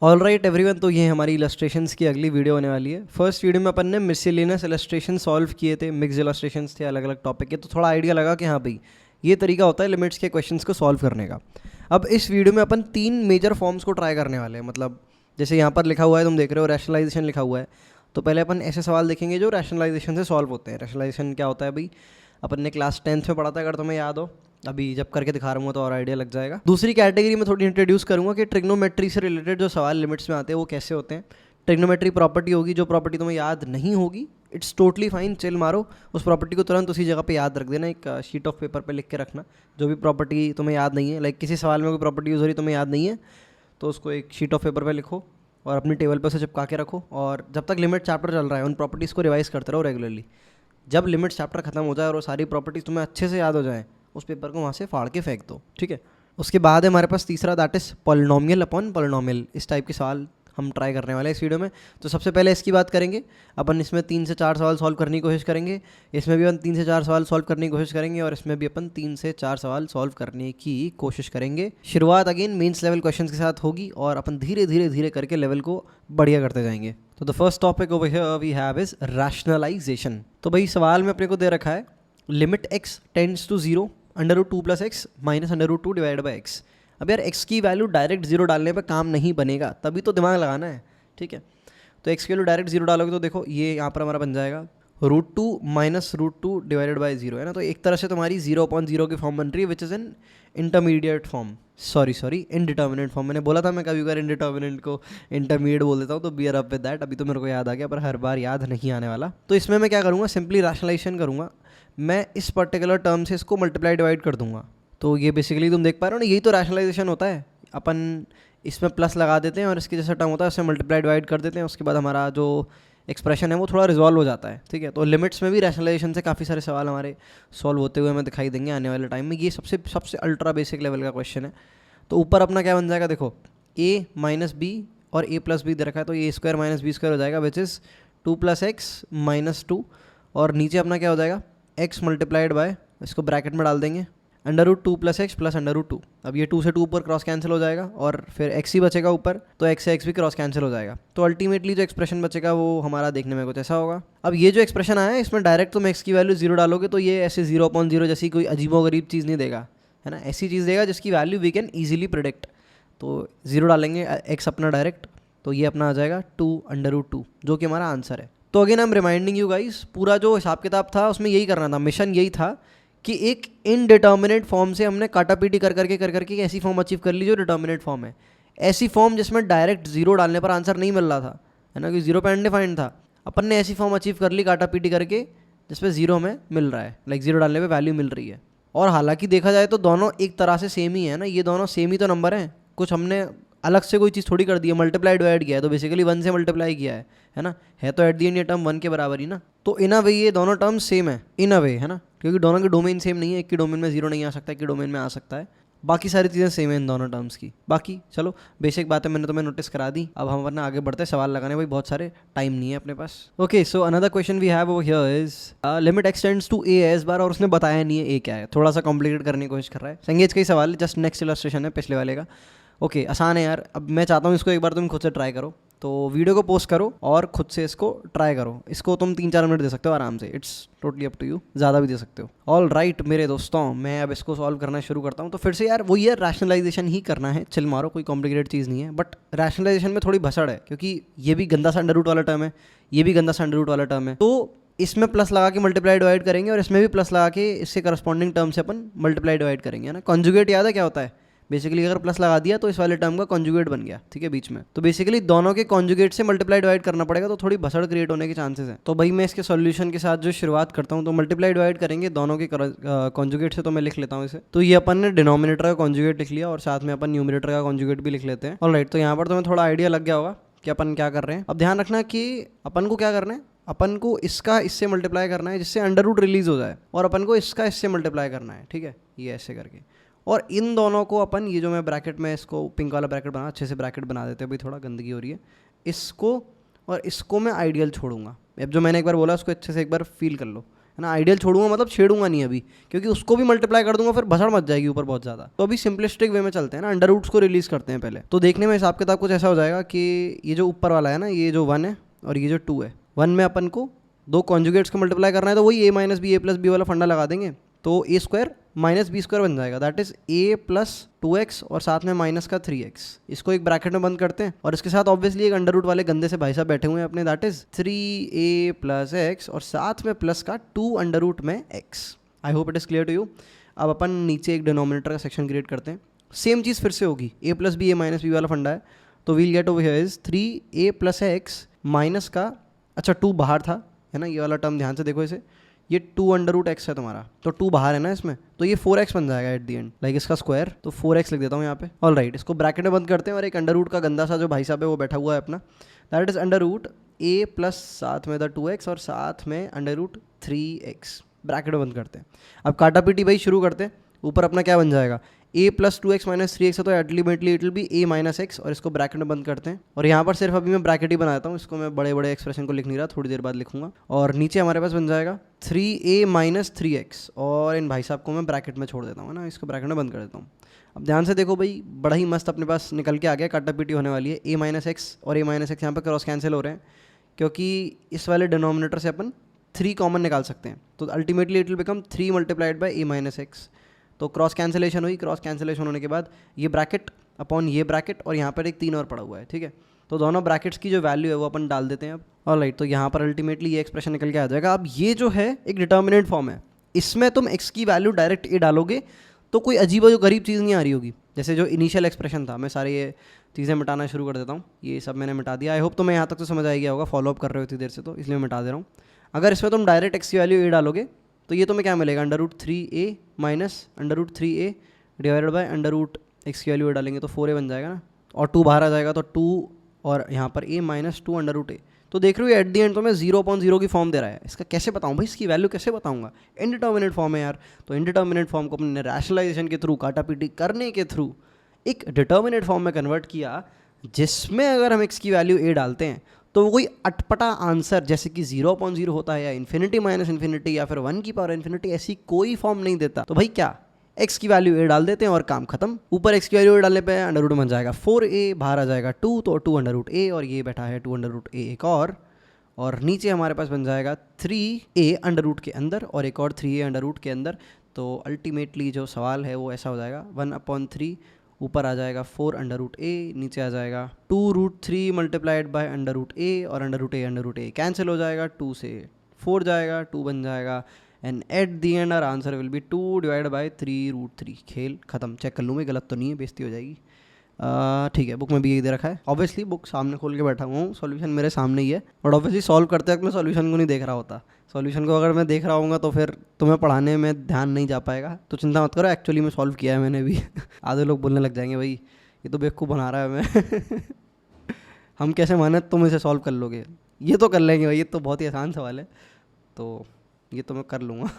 All right everyone, तो ये हमारी इलस्ट्रेशंस की अगली वीडियो होने वाली है। फर्स्ट वीडियो में अपन ने मिसलेनियस इलस्ट्रेशन सॉल्व किए थे, मिक्स इलस्ट्रेशंस थे अलग अलग टॉपिक के, तो थोड़ा आइडिया लगा कि हाँ भाई ये तरीका होता है लिमिट्स के क्वेश्चंस को सॉल्व करने का। अब इस वीडियो में अपन 3 मेजर फॉर्म्स को ट्राई करने वाले हैं। मतलब जैसे यहाँ पर लिखा हुआ है, तुम देख रहे हो रैशनलाइजेशन लिखा हुआ है, तो पहले अपन ऐसे सवाल देखेंगे जो रैशनलाइजेशन से सॉल्व होते हैं। रैशनलाइजेशन क्या होता है भाई, अपन ने क्लास 10th में पढ़ा था, अगर तुम्हें याद हो। अभी जब करके दिखा रहा हूँ तो और आइडिया लग जाएगा। दूसरी कैटेगरी में थोड़ी इंट्रोड्यूस करूँगा कि ट्रिग्नोमेट्री से रिलेटेड जो सवाल लिमिट्स में आते हैं वो कैसे होते हैं। ट्रिग्नोमेट्री प्रॉपर्टी होगी, जो प्रॉपर्टी तुम्हें याद नहीं होगी इट्स टोटली फाइन, चिल मारो, उस प्रॉपर्टी को तुरंत उसी जगह पे याद रख देना, एक शीट ऑफ पेपर पे लिख के रखना। जो भी प्रॉपर्टी तुम्हें याद नहीं है, लाइक किसी सवाल में कोई प्रॉपर्टी यूज़ हो रही तुम्हें याद नहीं है, तो उसको एक शीट ऑफ पेपर पे लिखो और अपनी टेबल पे उसे चिपका के रखो। और जब तक लिमिट चैप्टर चल रहा है उन प्रॉपर्टीज़ को रिवाइज करते रहो रेगुलरली। जब लिमिट चैप्टर खत्म हो जाए और वो सारी प्रॉपर्टीज़ तुम्हें अच्छे से याद हो जाए, उस पेपर को वहाँ से फाड़ के फेंक दो, ठीक है। उसके बाद है हमारे पास तीसरा, that is polynomial upon polynomial. इस टाइप के सवाल हम ट्राई करने वाले हैं इस वीडियो में। तो सबसे पहले इसकी बात करेंगे अपन। इसमें 3 से 4 सवाल सॉल्व करने की कोशिश करेंगे, इसमें भी अपन 3 से 4 सवाल सॉल्व करने की कोशिश करेंगे, और इसमें भी अपन 3 से 4 सवाल सॉल्व करने की कोशिश करेंगे। शुरुआत अगेन मेंस लेवल क्वेश्चंस के साथ होगी और अपन धीरे धीरे धीरे करके लेवल को बढ़िया करते जाएंगे। तो the first topic over here we have is rationalization. तो भाई सवाल में अपने को दे रखा है limit x tends to 0 √2 + x minus √2 divide by x। अब यार x की वैल्यू डायरेक्ट 0 डालने पे काम नहीं बनेगा, तभी तो दिमाग लगाना है, ठीक है। तो x की वैल्यू डायरेक्ट 0 डालोगे तो देखो ये यहाँ पर हमारा बन जाएगा √2 माइनस √2 डिवाइडेड बाई 0, है ना। तो एक तरह से तुम्हारी 0/0 की फॉर्म बन रही है, which is an intermediate form, sorry indeterminate form. मैंने बोला था मैं कभी बार इंडिटर्मिनेट को इंटरमीडिएट बोल देता हूँ, तो बियर अप विद दैट। अभी तो मेरे को याद आ गया, पर हर बार याद नहीं आने वाला। तो इसमें मैं क्या करूँगा, सिंपली रैशनलाइजेशन करूँगा। मैं इस पर्टिकुलर टर्म से इसको मल्टीप्लाई डिवाइड कर दूंगा। तो ये बेसिकली तुम देख पा रहे हो ना, यही तो रैशनलाइजेशन होता है। अपन इसमें प्लस लगा देते हैं और इसके जैसा टर्म होता है उससे मल्टीप्लाई डिवाइड कर देते हैं, उसके बाद हमारा जो एक्सप्रेशन है वो थोड़ा रिजॉल्व हो जाता है, ठीक है। तो लिमिट्स में भी रैशनलाइजेशन से काफ़ी सारे सवाल हमारे सॉल्व होते हुए हमें दिखाई देंगे आने वाले टाइम में। ये सबसे सबसे अल्ट्रा बेसिक लेवल का क्वेश्चन है। तो ऊपर अपना क्या बन जाएगा, देखो a माइनस बी और a प्लस बी दे रखा है, तो a square minus B square हो जाएगा, विच इज़ 2 + x माइनस 2। और नीचे अपना क्या हो जाएगा, x मल्टीप्लाइड बाय, इसको ब्रैकेट में डाल देंगे, √2 + x प्लस √2। अब ये 2 से 2 ऊपर क्रॉस कैंसिल हो जाएगा और फिर x ही बचेगा ऊपर, तो x से x भी क्रॉस कैंसिल हो जाएगा। तो अल्टीमेटली जो एक्सप्रेशन बचेगा वो हमारा देखने में कुछ ऐसा होगा। अब ये जो एक्सप्रेशन आया है इसमें डायरेक्ट तुम x की वैल्यू 0 डालोगे तो ये ऐसे 0/0 जैसी कोई अजीबोगरीब चीज़ नहीं देगा, है ना। ऐसी चीज़ देगा जिसकी value we can easily predict. तो 0 डालेंगे x अपना डायरेक्ट, तो ये अपना आ जाएगा 2 √2, जो कि हमारा आंसर है। तो again I am reminding you guys, पूरा जो हिसाब किताब था उसमें यही करना था, मिशन यही था कि एक इनडिटर्मिनेट फॉर्म से हमने काटापीटी कर करके एक ऐसी फॉर्म अचीव कर ली जो डिटर्मिनेट फॉर्म है। ऐसी फॉर्म जिसमें डायरेक्ट 0 डालने पर आंसर नहीं मिल रहा था, है ना, कि 0 पे अनडिफाइंड था। अपन ने ऐसी फॉर्म अचीव कर ली काटापीटी करके जिसपे 0 हमें मिल रहा है, लाइक 0 डालने पे वैल्यू मिल रही है। और हालांकि देखा जाए तो दोनों एक तरह से सेम ही है ना, ये दोनों सेम ही तो नंबर हैं। कुछ हमने अलग से कोई चीज़ थोड़ी कर दी है, मल्टीप्लाई डिवाइड किया है, तो बेसिकली 1 से मल्टीप्लाई किया है ना। है तो एट दी एंड ये टर्म 1 के बराबर ही ना। तो इन अ वे ये दोनों टर्म सेम है, इन अ वे, है ना, क्योंकि दोनों के डोमेन सेम नहीं है। एक के डोमेन में 0 नहीं आ सकता, एक के डोमेन में आ सकता है। बाकी सारी चीज़ें सेम है इन दोनों टर्म्स की। बाकी चलो बेसिक बातें मैंने तुम्हें नोटिस करा दी, अब हम वरना आगे बढ़ते हैं सवाल लगाने, भाई बहुत सारे टाइम नहीं है अपने पास। Okay, so another question we have over here is limit extends to a है इस बार, और उसने बताया नहीं है a क्या है, थोड़ा सा कॉम्प्लिकेट करने की कोशिश कर रहा है। संगेज का ही सवाल है, जस्ट नेक्स्ट इलस्ट्रेशन है पिछले वाले का। ओके, आसान है यार। अब मैं चाहता हूँ इसको एक बार तुम खुद से ट्राई करो, तो वीडियो को पोस्ट करो और खुद से इसको ट्राई करो। इसको तुम 3-4 मिनट दे सकते हो आराम से, it's totally up to you, ज़्यादा भी दे सकते हो। ऑल राइट मेरे दोस्तों, मैं अब इसको सॉल्व करना शुरू करता हूँ। तो फिर से यार वो ये रैशनलाइजेशन ही करना है, चिल मारो, कोई कॉम्प्लिकेटेड चीज़ नहीं है। बट रैशनलाइजेशन में थोड़ी भसड़ है, क्योंकि ये भी गंदा सा अंडर रूट वाला टर्म है, ये भी गंदा सा अंडर रूट वाला टर्म है। तो इसमें प्लस लगा के मल्टीप्लाई डिवाइड करेंगे और इसमें भी प्लस लगा के इससे करस्पॉन्डिंग टर्म से अपन मल्टीप्लाई डिवाइड करेंगे, है ना। कॉन्जुगेट याद है क्या होता है, बेसिकली अगर प्लस लगा दिया तो इस वाले टर्म का कॉन्जुगेट बन गया, ठीक है, बीच में। तो बेसिकली दोनों के कॉन्जुगेट से मल्टीप्लाई डिवाइड करना पड़ेगा, तो थोड़ी भसड़ क्रिएट होने के चांसेस हैं। तो भाई मैं इसके सॉल्यूशन के साथ जो शुरुआत करता हूँ, तो मल्टीप्लाई डिवाइड करेंगे दोनों के कॉन्जुगेट से, तो मैं लिख लेता हूँ इसे। तो ये अपन ने डिनोमिनेटर का कॉन्जुगेट लिख लिया और साथ में अपन न्यूमरेटर का कॉन्जुगेट भी लिख लेते हैं। ऑलराइट, तो यहाँ पर तुम्हें थोड़ा आइडिया लग गया होगा कि अपन क्या कर रहे हैं। अब ध्यान रखना कि अपन को क्या करना है, अपन को इसका इससे मल्टीप्लाई करना है जिससे अंडर रूट रिलीज हो जाए, और अपन को इसका इससे मल्टीप्लाई करना है, ठीक है, ये ऐसे करके। और इन दोनों को अपन, ये जो मैं ब्रैकेट में इसको पिंक वाला ब्रैकेट बना, अच्छे से ब्रैकेट बना देते हैं, भाई थोड़ा गंदगी हो रही है। इसको और इसको मैं आइडियल छोड़ूंगा। अब जो मैंने एक बार बोला उसको अच्छे से एक बार फील कर लो, है ना। आइडियल छोड़ूंगा मतलब छेड़ूंगा नहीं अभी, क्योंकि उसको भी मल्टीप्लाई कर दूंगा फिर भसड़ मच जाएगी ऊपर बहुत ज़्यादा। तो अभी सिंपलिस्टिक वे में चलते हैं ना, अंडर रूट्स को रिलीज करते हैं पहले। तो देखने में हिसाब किताब कुछ ऐसा हो जाएगा कि ये जो ऊपर वाला है ना, ये जो 1 है और ये जो 2 है, 1 में अपन को 2 कॉन्जुगेट्स को मल्टीप्लाई करना है, तो वही a minus B A plus B वाला फंडा लगा देंगे, तो A square minus B square बन जाएगा, that is a plus 2x और साथ में माइनस का 3x। इसको एक ब्रैकेट में बंद करते हैं और इसके साथ ऑब्वियसली एक अंडर रूट वाले गंदे से भाई साहब बैठे हुए हैं अपने, that is 3a plus x और साथ में प्लस का 2 अंडर रूट में x। I hope it is clear to you. अब अपन नीचे एक डिनोमिनेटर का सेक्शन क्रिएट करते हैं, सेम चीज़ फिर से होगी, a plus B A minus B वाला फंडा है, तो we'll get over here is 3a plus x minus का, अच्छा 2 बाहर था है ना, ये वाला टर्म ध्यान से देखो इसे, ये 2 अंडर रूट एक्स है तुम्हारा, तो 2 बाहर है ना इसमें, तो ये 4x बन जाएगा एट दी एंड, लाइक इसका स्क्वायर, तो 4x लिख देता हूँ यहाँ पे। ऑल राइट, इसको ब्रैकेट में बंद करते हैं और एक अंडर रूट का गंदा सा जो भाई साहब है वो बैठा हुआ है अपना, that is under root a plus साथ में द 2x और साथ में अंडर रूट 3x, ब्रैकेट में बंद करते हैं। अब काटा पीटी भाई शुरू करते हैं। ऊपर अपना क्या बन जाएगा, a plus 2x minus 3x है, तो ultimately it will be a minus x, और इसको ब्रैकेट में बंद करते हैं। और यहाँ पर सिर्फ अभी मैं ब्रैकेट ही बनाता हूँ, इसको मैं बड़े बड़े एक्सप्रेशन को लिख नहीं रहा, थोड़ी देर बाद लिखूंगा। और नीचे हमारे पास बन जाएगा 3a माइनस 3x, और इन भाई साहब को मैं ब्रैकेट में छोड़ देता हूँ ना, इसको ब्रैकेट में बंद कर देता हूँ। अब ध्यान से देखो भाई, बड़ा ही मस्त अपने पास निकल के आ गया, काटा पीटी होने वाली है। a माइनस एक्स और a माइनस एक्स यहाँ पर क्रॉस कैंसिल हो रहे हैं, क्योंकि इस वाले डिनोमिनेटर से अपन 3 कॉमन निकाल सकते हैं, तो ultimately it will become 3 multiplied by a minus x. तो क्रॉस कैंसिलेशन हुई, क्रॉस कैंसिलेशन होने के बाद ये ब्रैकेट अपॉन ये ब्रैकेट और यहाँ पर एक 3 और पड़ा हुआ है, ठीक है। तो दोनों ब्रैकेट्स की जो वैल्यू है वो अपन डाल देते हैं अब। ऑलराइट, तो यहाँ पर अल्टीमेटली ये एक्सप्रेशन निकल के आ जाएगा। अब ये जो है एक डिटर्मिनेंट फॉर्म है, इसमें तुम x की वैल्यू डायरेक्ट ए डालोगे तो कोई अजीब जो गरीब चीज़ नहीं आ रही होगी। जैसे जो इनिशियल एक्सप्रेशन था, मैं सारी ये चीज़ें मिटाना शुरू कर देता हूँ, ये सब मैंने मिटा दिया। आई होप तुम्हें यहाँ तक तो समझ आ गया होगा, फॉलो अप कर रहे हो इतनी देर से, तो इसलिए मैं मिटा दे रहा हूँ। अगर इसमें तुम डायरेक्ट x की वैल्यू ए डालोगे तो ये तुम्हें क्या मिलेगा, under root 3a minus under root 3a divided by under root x की वैल्यू डालेंगे तो 4a बन जाएगा ना, और 2 बाहर आ जाएगा तो 2 और यहाँ पर a minus 2 under root a। तो देख रहे हो एट दी एंड तो मैं 0/0 की फॉर्म दे रहा है। इसका कैसे बताऊँ भाई, इसकी वैल्यू कैसे बताऊँगा, इनडिटर्मिनेट फॉर्म है यार। तो इनडिटर्मिनेट फॉर्म को अपने रैशनलाइजेशन के थ्रू, काटा पीटी करने के थ्रू एक डिटर्मिनेट फॉर्म में कन्वर्ट किया, जिसमें अगर हम x की वैल्यू a डालते हैं तो वो कोई अटपटा आंसर जैसे कि 0/0 होता है या इन्फिनिटी माइनस इन्फिनिटी या फिर 1 की पावर इन्फिनिटी, ऐसी कोई फॉर्म नहीं देता। तो भाई क्या, x की वैल्यू a डाल देते हैं और काम खत्म। ऊपर x की वैल्यू a डालने पे अंडर रूट बन जाएगा 4a, बाहर आ जाएगा 2, तो 2 अंडर रूट a और ये बैठा है 2 अंडर रूट a एक और नीचे हमारे पास बन जाएगा 3a अंडर रूट के अंदर और एक और 3a अंडर रूट के अंदर। तो अल्टीमेटली जो सवाल है वो ऐसा हो जाएगा 1/3, ऊपर आ जाएगा 4 अंडर रूट a, नीचे आ जाएगा 2 root 3 multiplied by under root a, और अंडर रूट a कैंसिल हो जाएगा, 2 से 4 जाएगा, 2 बन जाएगा, and at the end our answer will be 2 divide by 3 root 3। खेल खत्म। चेक कर लूँ मैं, गलत तो नहीं है, बेइज्जती हो जाएगी। ठीक है, बुक में भी यही दे रखा है। ऑब्वियसली बुक सामने खोल के बैठा हुआ हूँ, सॉल्यूशन मेरे सामने ही है, बट ऑब्वियसली सॉल्व करते वक्त मैं सॉल्यूशन को नहीं देख रहा होता। सॉल्यूशन को अगर मैं देख रहा हूँगा तो फिर तुम्हें पढ़ाने में ध्यान नहीं जा पाएगा, तो चिंता मत करो, एक्चुअली में सॉल्व किया है मैंने भी। आधे लोग बोलने लग जाएंगे भाई ये तो बेवकूफ़ बना रहा है हमें। हम कैसे माने तुम इसे सॉल्व कर लोगे, ये तो कर लेंगे भाई, ये तो बहुत ही आसान सवाल है, तो ये तो मैं कर लूँगा।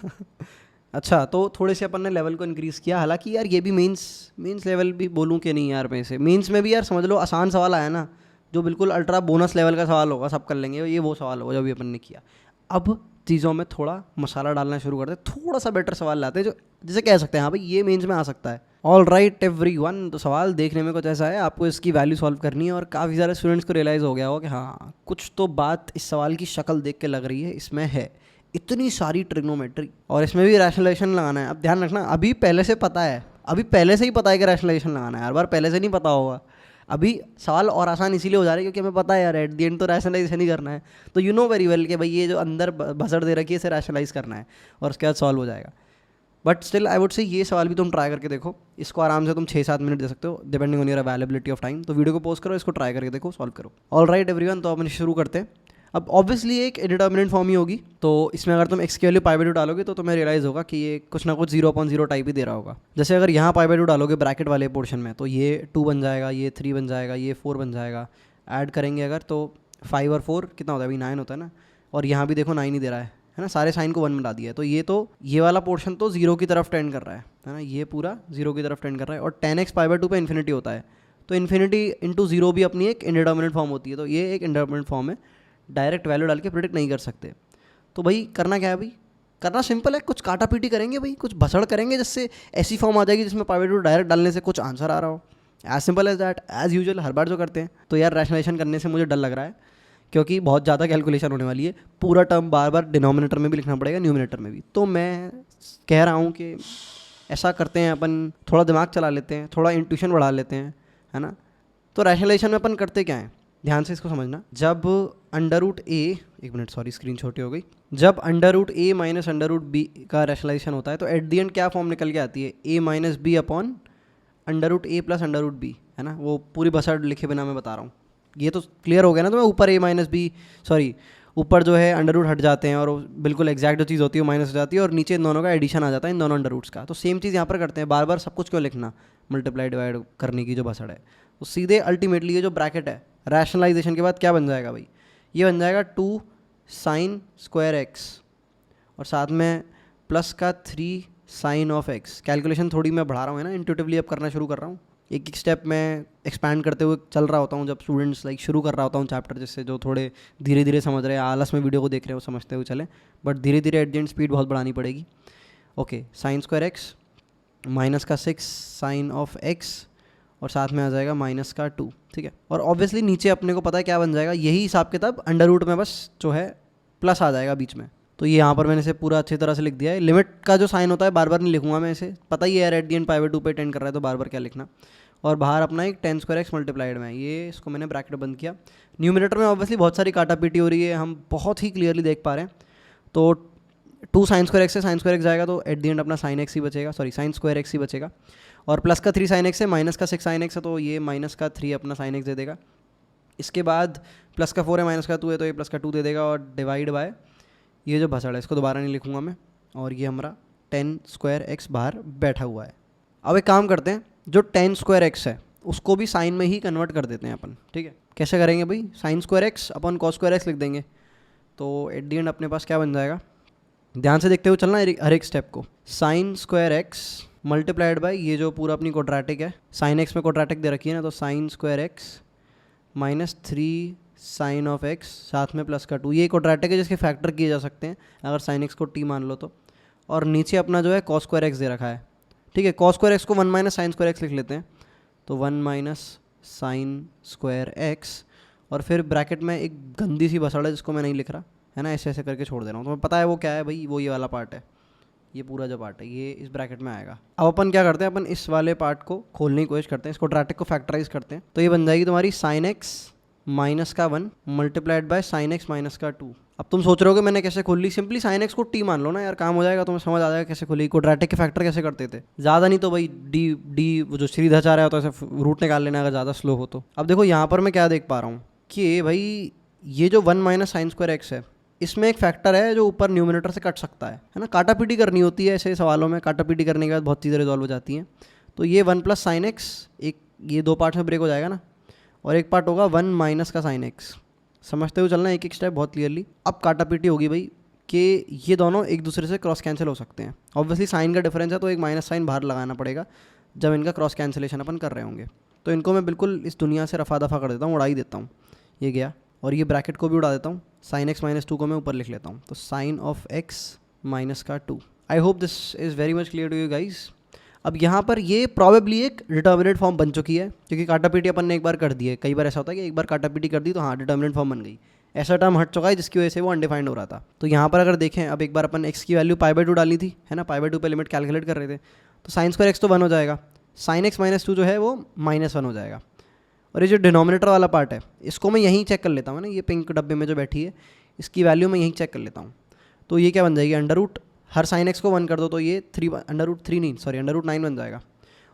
अच्छा, तो थोड़े से अपन ने लेवल को इंक्रीज़ किया। हालांकि यार ये भी मेंस लेवल भी बोलूँ कि नहीं यार, में से मेंस में भी यार समझ लो आसान सवाल आया ना, जो बिल्कुल अल्ट्रा बोनस लेवल का सवाल होगा, सब कर लेंगे, ये वो सवाल होगा जो भी अपन ने किया। अब चीज़ों में थोड़ा मसाला डालना शुरू करते हैं, थोड़ा सा बेटर सवाल लाते हैं जो जिसे कह सकते हैं हाँ भाई ये मेंस में आ सकता है। ऑल राइट एवरीवन, तो सवाल देखने में कुछ ऐसा है, आपको इसकी वैल्यू सॉल्व करनी है और काफ़ी सारे स्टूडेंट्स को रियलाइज़ हो गया होगा कि हाँ कुछ तो बात इस सवाल की शक्ल देख के लग रही है, इसमें है इतनी सारी ट्रिग्नोमेट्री और इसमें भी रैशनलाइजेशन लगाना है। अब ध्यान रखना, अभी पहले से पता है, अभी पहले से ही पता है कि रैशनलाइजेशन लगाना है, हर बार पहले से नहीं पता होगा। अभी सवाल और आसान इसीलिए हो जा रहा है क्योंकि हमें पता है यार एट दी एंड तो रैशनलाइजेशन ही करना है, तो यू नो वेरी वेल कि भाई ये जो अंदर भसड़ दे रखी है इसे रैशनलाइज करना है और उसके बाद सॉल्व हो जाएगा। But still I would say ये सवाल भी तुम ट्राई करके देखो, इसको आराम से तुम 6-7 मिनट दे सकते हो depending on your availability of time. तो वीडियो को पोस्ट करो, इसको ट्राई करके देखो, सॉल्व करो। ऑल राइट एवरीवन, तो अपन शुरू करते हैं। अब ऑब्वियसली एक इंडिटर्मिनेंट फॉर्म ही होगी, तो इसमें अगर तुम x की वैल्यू पाई/2 डालोगे तो तुम्हें रियलाइज़ होगा कि ये कुछ ना कुछ 0/0 टाइप ही दे रहा होगा। जैसे अगर यहाँ पाई/2 डालोगे ब्रैकेट वाले पोर्शन में तो ये 2 बन जाएगा, ये 3 बन जाएगा, ये 4 बन जाएगा। ऐड करेंगे अगर तो 5 और 4 कितना होता है, अभी 9 होता है ना, और यहाँ भी देखो 9 ही दे रहा है ना, सारे साइन को 1 में ला दिया है। तो ये वाला पोर्शन तो 0 की तरफ टेंड कर रहा है ना, ये पूरा 0 की तरफ टेंड कर रहा है, और 10x पाई/2 पे इन्फिनिटी होता है, तो इन्फिनिटी इंटू 0 भी अपनी एक इंडिटर्मिनेंट फॉर्म होती है। तो ये एक इंडिटर्मिनेंट फॉर्म है, डायरेक्ट वैल्यू डाल के प्रेडिक्ट नहीं कर सकते। तो भाई करना क्या है, अभी करना सिंपल है, कुछ काटा पीटी करेंगे भाई, कुछ भसड़ करेंगे जिससे ऐसी फॉर्म आ जाएगी जिसमें पाइवेट रूट डायरेक्ट डालने से कुछ आंसर आ रहा हो। As simple as that, as usual हर बार जो करते हैं। तो यार रैशनलाइजेशन करने से मुझे डर लग रहा है, क्योंकि बहुत ज़्यादा कैलकुलेशन होने वाली है, पूरा टर्म बार बार डिनोमिनेटर में भी लिखना पड़ेगा, न्यूमिनेटर में भी। तो मैं कह रहा हूँ कि ऐसा करते हैं अपन, थोड़ा दिमाग चला लेते हैं, थोड़ा इंट्यूशन बढ़ा लेते हैं, है ना। तो रैशनलाइजेशन में अपन करते क्या है, ध्यान से इसको समझना। जब अंडर रूट ए, एक मिनट सॉरी स्क्रीन छोटी हो गई, जब under root a minus under root b का रैशनलाइजेशन होता है तो एट दी एंड क्या फॉर्म निकल के आती है, a minus b upon under root a plus under root b, है ना। वो पूरी बसड़ लिखे बिना मैं बता रहा हूँ, ये तो क्लियर हो गया ना। तो मैं ऊपर ए माइनस बी, सॉरी ऊपर जो है अंडर रूट हट जाते हैं और बिल्कुल एग्जैक्ट जो चीज़ होती है वो माइनस हो जाती है, और नीचे इन दोनों का एडिशन आ जाता है, इन दोनों अंडर रूट्स का। तो सेम चीज़ यहाँ पर करते हैं, बार बार सब कुछ क्यों लिखना, मल्टीप्लाई डिवाइड करने की जो बसड़ है। तो सीधे अल्टीमेटली ये जो ब्रैकेट है रैशनलाइजेशन के बाद क्या बन जाएगा भाई, ये बन जाएगा 2 साइन स्क्वायर एक्स और साथ में प्लस का 3 साइन ऑफ एक्स। कैलकुलेशन थोड़ी मैं बढ़ा रहा हूँ, है ना, इंट्यूटिवली अब करना शुरू कर रहा हूँ। एक एक स्टेप मैं एक्सपैंड करते हुए चल रहा होता हूँ जब स्टूडेंट्स लाइक शुरू कर रहा होता हूँ चैप्टर, जिससे जो थोड़े धीरे धीरे समझ रहे हैं, आलस में वीडियो को देख रहे हो, समझते हुए चलें, बट धीरे धीरे एट द एंड स्पीड बहुत बढ़ानी पड़ेगी। Okay, sign square x minus का 6 साइन ऑफ एक्स और साथ में आ जाएगा माइनस का 2, ठीक है। और ऑब्वियसली नीचे अपने को पता है क्या बन जाएगा, यही हिसाब किताब अंडर रूट में बस जो है प्लस आ जाएगा बीच में। तो ये यहाँ पर मैंने इसे पूरा अच्छी तरह से लिख दिया है। लिमिट का जो साइन होता है बार बार नहीं लिखूंगा मैं इसे, पता ही है यार एट दी एंड पाइवेट 2 पे टेंड कर रहा है तो बार बार क्या लिखना। और बाहर अपना एक 10 स्क्वायर एक्स मल्टीप्लाइड में, ये इसको मैंने ब्रैकेट बंद किया। न्यूमिनेटर में ऑब्वियसली बहुत सारी काटा पीटी हो रही है, हम बहुत ही क्लियरली देख पा रहे हैं। तो 2 साइन स्क्वायर एक्स से साइन स्क्वायर एक्स जाएगा तो एट दी एंड अपना साइन एक्स ही बचेगा, सॉरी साइन स्क्वायर एक्स ही बचेगा। और प्लस का 3 साइन एक्स है, माइनस का 6 साइन एक्स है, तो ये माइनस का 3 अपना साइन एक्स दे देगा। इसके बाद प्लस का 4 है, माइनस का 2 है, तो ये प्लस का 2 दे देगा। और डिवाइड बाय ये जो भसड़ है इसको दोबारा नहीं लिखूंगा मैं, और ये हमारा 10 स्क्वायर एक्स बाहर बैठा हुआ है। अब एक काम करते हैं, जो 10 स्क्वायर एक्स है उसको भी साइन में ही कन्वर्ट कर देते हैं अपन, ठीक है। कैसे करेंगे भाई, sign square x upon cos square x लिख देंगे, तो एट दी एंड अपने पास क्या बन जाएगा, ध्यान से देखते हुए चलना हर एक स्टेप को। Sine square x multiplied by ये जो पूरा अपनी क्वाड्रेटिक है, साइन एक्स में क्वाड्रेटिक दे रखी है ना, तो sine square x minus 3 sine of x साथ में प्लस का 2, ये क्वाड्रेटिक है जिसके फैक्टर किए जा सकते हैं अगर साइन एक्स को टी मान लो तो। और नीचे अपना जो है कॉस स्क्वायर एक्स दे रखा है, ठीक है। कॉस स्क्वायर एक्स को 1 माइनस साइन स्क्वायर एक्स लिख लेते हैं, तो 1 माइनस साइन स्क्वायर एक्स, और फिर ब्रैकेट में एक गंदी सी बसड़ है जिसको मैं नहीं लिख रहा, है ना, ऐसे ऐसे करके छोड़ दे रहा हूँ। तो मैं पता है वो क्या है भाई, वो ये वाला पार्ट है, ये पूरा जो पार्ट है ये इस ब्रैकेट में आएगा। अब अपन क्या करते हैं, अपन इस वाले पार्ट को खोलने की कोशिश करते हैं, इसको क्वाड्रेटिक को फैक्टराइज करते हैं, तो ये बन जाएगी तुम्हारी साइन एक्स माइनस का 1 multiplied by sine x minus का 2। अब तुम सोच रहे हो कि मैंने कैसे खोल ली, सिंपली साइन एक्स को टी मान लो ना यार, काम हो जाएगा, तुम्हें समझ आ जाएगा कैसे खोली। क्वाड्रेटिक के फैक्टर कैसे करते थे, ज़्यादा नहीं तो भाई डी वो जो सीधाचार है तो ऐसे रूट निकाल लेना अगर ज़्यादा स्लो हो तो। अब देखो यहाँ पर मैं क्या देख पा रहा हूँ कि भाई ये जो 1 माइनस साइन स्क्वायर एक्स है, इसमें एक फैक्टर है जो ऊपर न्यूमिनेटर से कट सकता है ना। काटा पीटी करनी होती है ऐसे सवालों में, काटा पीटी करने के बाद बहुत चीज़ें रिजॉल्व हो जाती हैं। तो ये 1 प्लस साइन एक्स, एक ये 2 पार्ट में ब्रेक हो जाएगा ना, और एक पार्ट होगा 1 माइनस का साइन एक्स। समझते हुए चलना एक एक स्टेप बहुत क्लियरली। अब काटा पीटी होगी भाई कि ये दोनों एक दूसरे से क्रॉस कैंसिल हो सकते हैं। ऑब्वियसली साइन का डिफरेंस है तो एक माइनस साइन बाहर लगाना पड़ेगा जब इनका क्रॉस कैंसिलेशन अपन कर रहे होंगे। तो इनको मैं बिल्कुल इस दुनिया से रफा दफा कर देता हूँ, उड़ा ही देता हूँ, ये गया। और ये ब्रैकेट को भी उड़ा देता हूँ, साइन एक्स माइनस 2 को मैं ऊपर लिख लेता हूँ, तो साइन ऑफ एक्स माइनस का 2। I hope this is very much clear to you guys. अब यहाँ पर ये प्रॉबेबली एक डिटर्मिनेंट फॉर्म बन चुकी है, क्योंकि काटा पीटी अपन ने एक बार कर दी है। कई बार ऐसा होता है कि एक बार काटा पीटी कर दी तो हाँ डिटर्मिनेंट फॉर्म बन गई, ऐसा टर्म हट चुका है जिसकी वजह से वो अनडिफाइंड हो रहा था। तो यहाँ पर अगर देखें, अब एक बार अपन एक्स की वैल्यू π/2 डाली थी, है ना, π/2 पे लिमिट कैलकुलेट कर रहे थे, तो साइन स्क्वायर एक्स तो 1 हो जाएगा, साइन एक्स माइनस 2 जो है वो -1 हो जाएगा। और ये जो डिनोमिनेटर वाला पार्ट है इसको मैं यहीं चेक कर लेता हूँ ना, ये पिंक डब्बे में जो बैठी है इसकी वैल्यू मैं यहीं चेक कर लेता हूँ। तो ये क्या बन जाएगी, अंडर रूट, हर साइन एक्स को 1 कर दो तो ये 3 अंडर रूट 3 नहीं सॉरी अंडर रूट 9 बन जाएगा,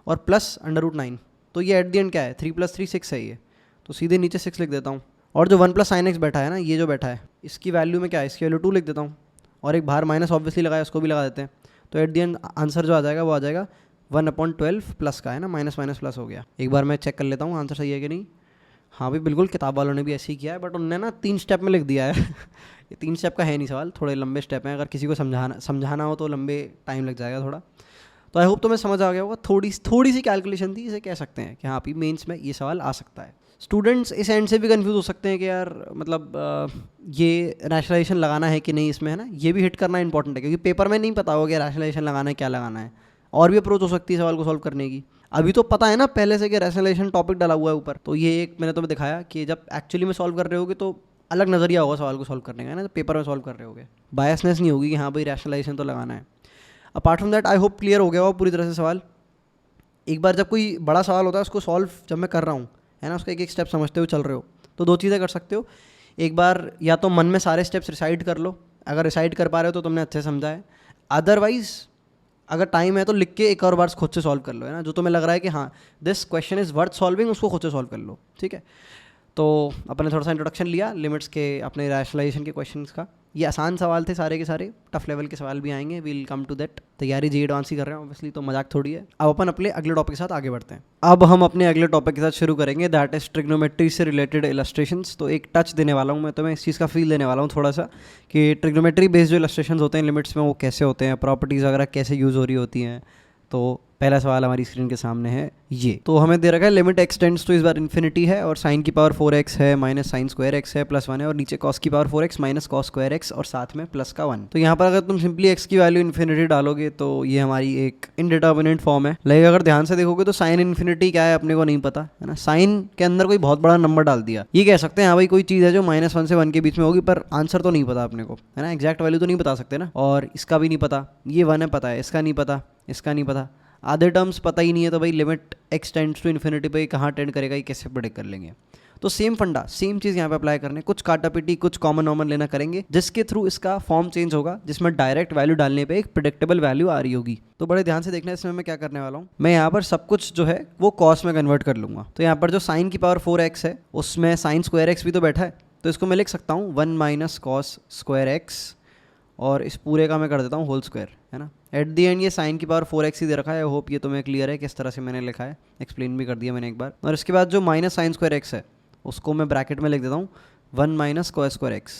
और प्लस अंडर रूट 9। तो ये एट दी एंड क्या है, 3 + 3 6 है ये, तो सीधे नीचे 6 लिख देता हूँ। और जो 1 प्लस साइन एक्स बैठा है ना, ये जो बैठा है इसकी वैल्यू में क्या है, इसकी वैल्यू 2 लिख देता हूँ, और एक बाहर माइनस ऑब्वियसली लगाया उसको भी लगा देते हैं। तो एट दी एंड आंसर जो आ जाएगा वो आ जाएगा 1/12 प्लस का, है ना, माइनस माइनस प्लस हो गया। एक बार मैं चेक कर लेता हूँ आंसर सही है कि नहीं। हाँ भाई बिल्कुल, किताब वालों ने भी ऐसे ही किया है, बट उन्होंने ना 3 स्टेप में लिख दिया है ये 3 स्टेप का है नहीं सवाल, थोड़े लंबे स्टेप हैं, अगर किसी को समझाना हो तो लंबे टाइम लग जाएगा थोड़ा। तो आई होप तुम्हें समझ आ गया होगा, थोड़ी सी कैलकुलेशन थी, इसे कह सकते हैं कि हाँ अभी मेंस में ये सवाल आ सकता है। स्टूडेंट्स इस एंड से भी कंफ्यूज हो सकते हैं कि यार मतलब ये रैशनलाइजेशन लगाना है कि नहीं इसमें, है ना, ये भी हिट करना इंपॉर्टेंट है क्योंकि पेपर में नहीं पता होगा कि रैशनलाइजेशन लगाना है क्या लगाना है। और भी अप्रोच हो सकती है सवाल को सॉल्व करने की। अभी तो पता है ना पहले से कि रैशनलाइजेशन टॉपिक डाला हुआ है ऊपर, तो ये एक मैंने तुम्हें दिखाया कि जब एक्चुअली में सॉल्व कर रहे होगे तो अलग नज़रिया होगा सवाल को सॉल्व करने का, है ना, जब पेपर में सॉल्व कर रहे होगे बायसनेस नहीं होगी कि हाँ भाई रैशनलाइजेशन तो लगाना है। Apart from that I hope clear हो गया हो पूरी तरह से सवाल। एक बार जब कोई बड़ा सवाल होता है उसको सॉल्व जब मैं कर रहा हूँ, है ना, उसका एक एक स्टेप समझते हुए चल रहे हो, तो दो चीज़ें कर सकते हो। एक बार या तो मन में सारे स्टेप्स रिसाइड कर लो, अगर रिसाइड कर पा रहे हो तो तुमने अच्छे समझा है। अदरवाइज अगर टाइम है तो लिख के एक और बार खुद से सॉल्व कर लो, है ना, जो तुम्हें लग रहा है कि हाँ this question is worth solving, उसको खुद से सॉल्व कर लो, ठीक है। तो अपने थोड़ा सा इंट्रोडक्शन लिया लिमिट्स के, अपने रैशनलाइजेशन के क्वेश्चंस का। ये आसान सवाल थे सारे के सारे, टफ लेवल के सवाल भी आएंगे, वील कम टू दैट। तैयारी जी एडवांस ही कर रहे हैं ऑब्वियसली, तो मजाक थोड़ी है। अब अपन अपने अगले टॉपिक के साथ आगे बढ़ते हैं। अब हम अपने अगले टॉपिक के साथ शुरू करेंगे, दैट इज ट्रिग्नोमेट्री से रिलेटेड इलस्ट्रेशंस। तो एक टच देने वाला हूँ मैं तुम्हें, इस चीज़ का फील देने वाला हूँ थोड़ा सा कि ट्रिग्नोमेट्री बेस्ड जो इलस्ट्रेशंस होते हैं लिमिट्स में वो कैसे होते हैं, प्रॉपर्टीज़ वगैरह कैसे यूज़ हो रही होती हैं। तो पहला सवाल हमारी स्क्रीन के सामने है ये, तो हमें दे रखा है लिमिट एक्स टेंड्स टू इस बार इन्फिनिटी है और साइन की पावर 4x है माइनस साइन स्क्वायर x है प्लस 1 है, और नीचे कॉस की power 4x minus cos square x और साथ में प्लस का 1। तो यहाँ पर अगर तुम सिंपली x की वैल्यू इन्फिनिटी डालोगे तो ये हमारी एक इनडिटर्मिनेट फॉर्म है। लेकिन अगर ध्यान से देखोगे तो साइन इन्फिनिटी क्या है अपने को नहीं पता, है ना। साइन के अंदर कोई बहुत बड़ा नंबर डाल दिया, ये कह सकते हैं हाँ भाई कोई चीज़ है जो -1 से 1 के बीच में होगी, पर आंसर तो नहीं पता अपने को, है ना, एग्जैक्ट वैल्यू तो नहीं बता सकते ना। और इसका भी नहीं पता, ये 1 है पता है, इसका नहीं पता, इसका नहीं पता, आधे टर्म्स पता ही नहीं है, तो भाई limit x tends to infinity पे कहाँ टेंड करेगा ये कैसे प्रेडिक्ट कर लेंगे। तो सेम फंडा, सेम चीज़ यहाँ पे अप्लाई करने, कुछ काटापीटी कुछ कॉमन नॉमन लेना करेंगे जिसके थ्रू इसका फॉर्म चेंज होगा, जिसमें डायरेक्ट वैल्यू डालने पे एक प्रेडिक्टेबल वैल्यू आ रही होगी। तो बड़े ध्यान से देखना इसमें मैं क्या करने वाला हूँ, मैं यहाँ पर सब कुछ जो है वो कॉस में कन्वर्ट कर लूँगा। तो यहाँ पर जो साइन की पावर 4x है उसमें साइन स्क्वायर एक्स भी तो बैठा है, तो इसको मैं लिख सकता हूँ 1 माइनस कॉस स्क्वायर एक्स, और इस पूरे का मैं कर देता हूँ होल स्क्वायर, है ना। एट दी एंड ये साइन की पावर 4x ही दे रखा है। आई होप ये तुम्हें क्लियर है किस तरह से मैंने लिखा है, एक्सप्लेन भी कर दिया मैंने एक बार। और इसके बाद जो माइनस साइन स्क्वायर एक्स है उसको मैं ब्रैकेट में लिख देता हूँ 1 minus cos square x.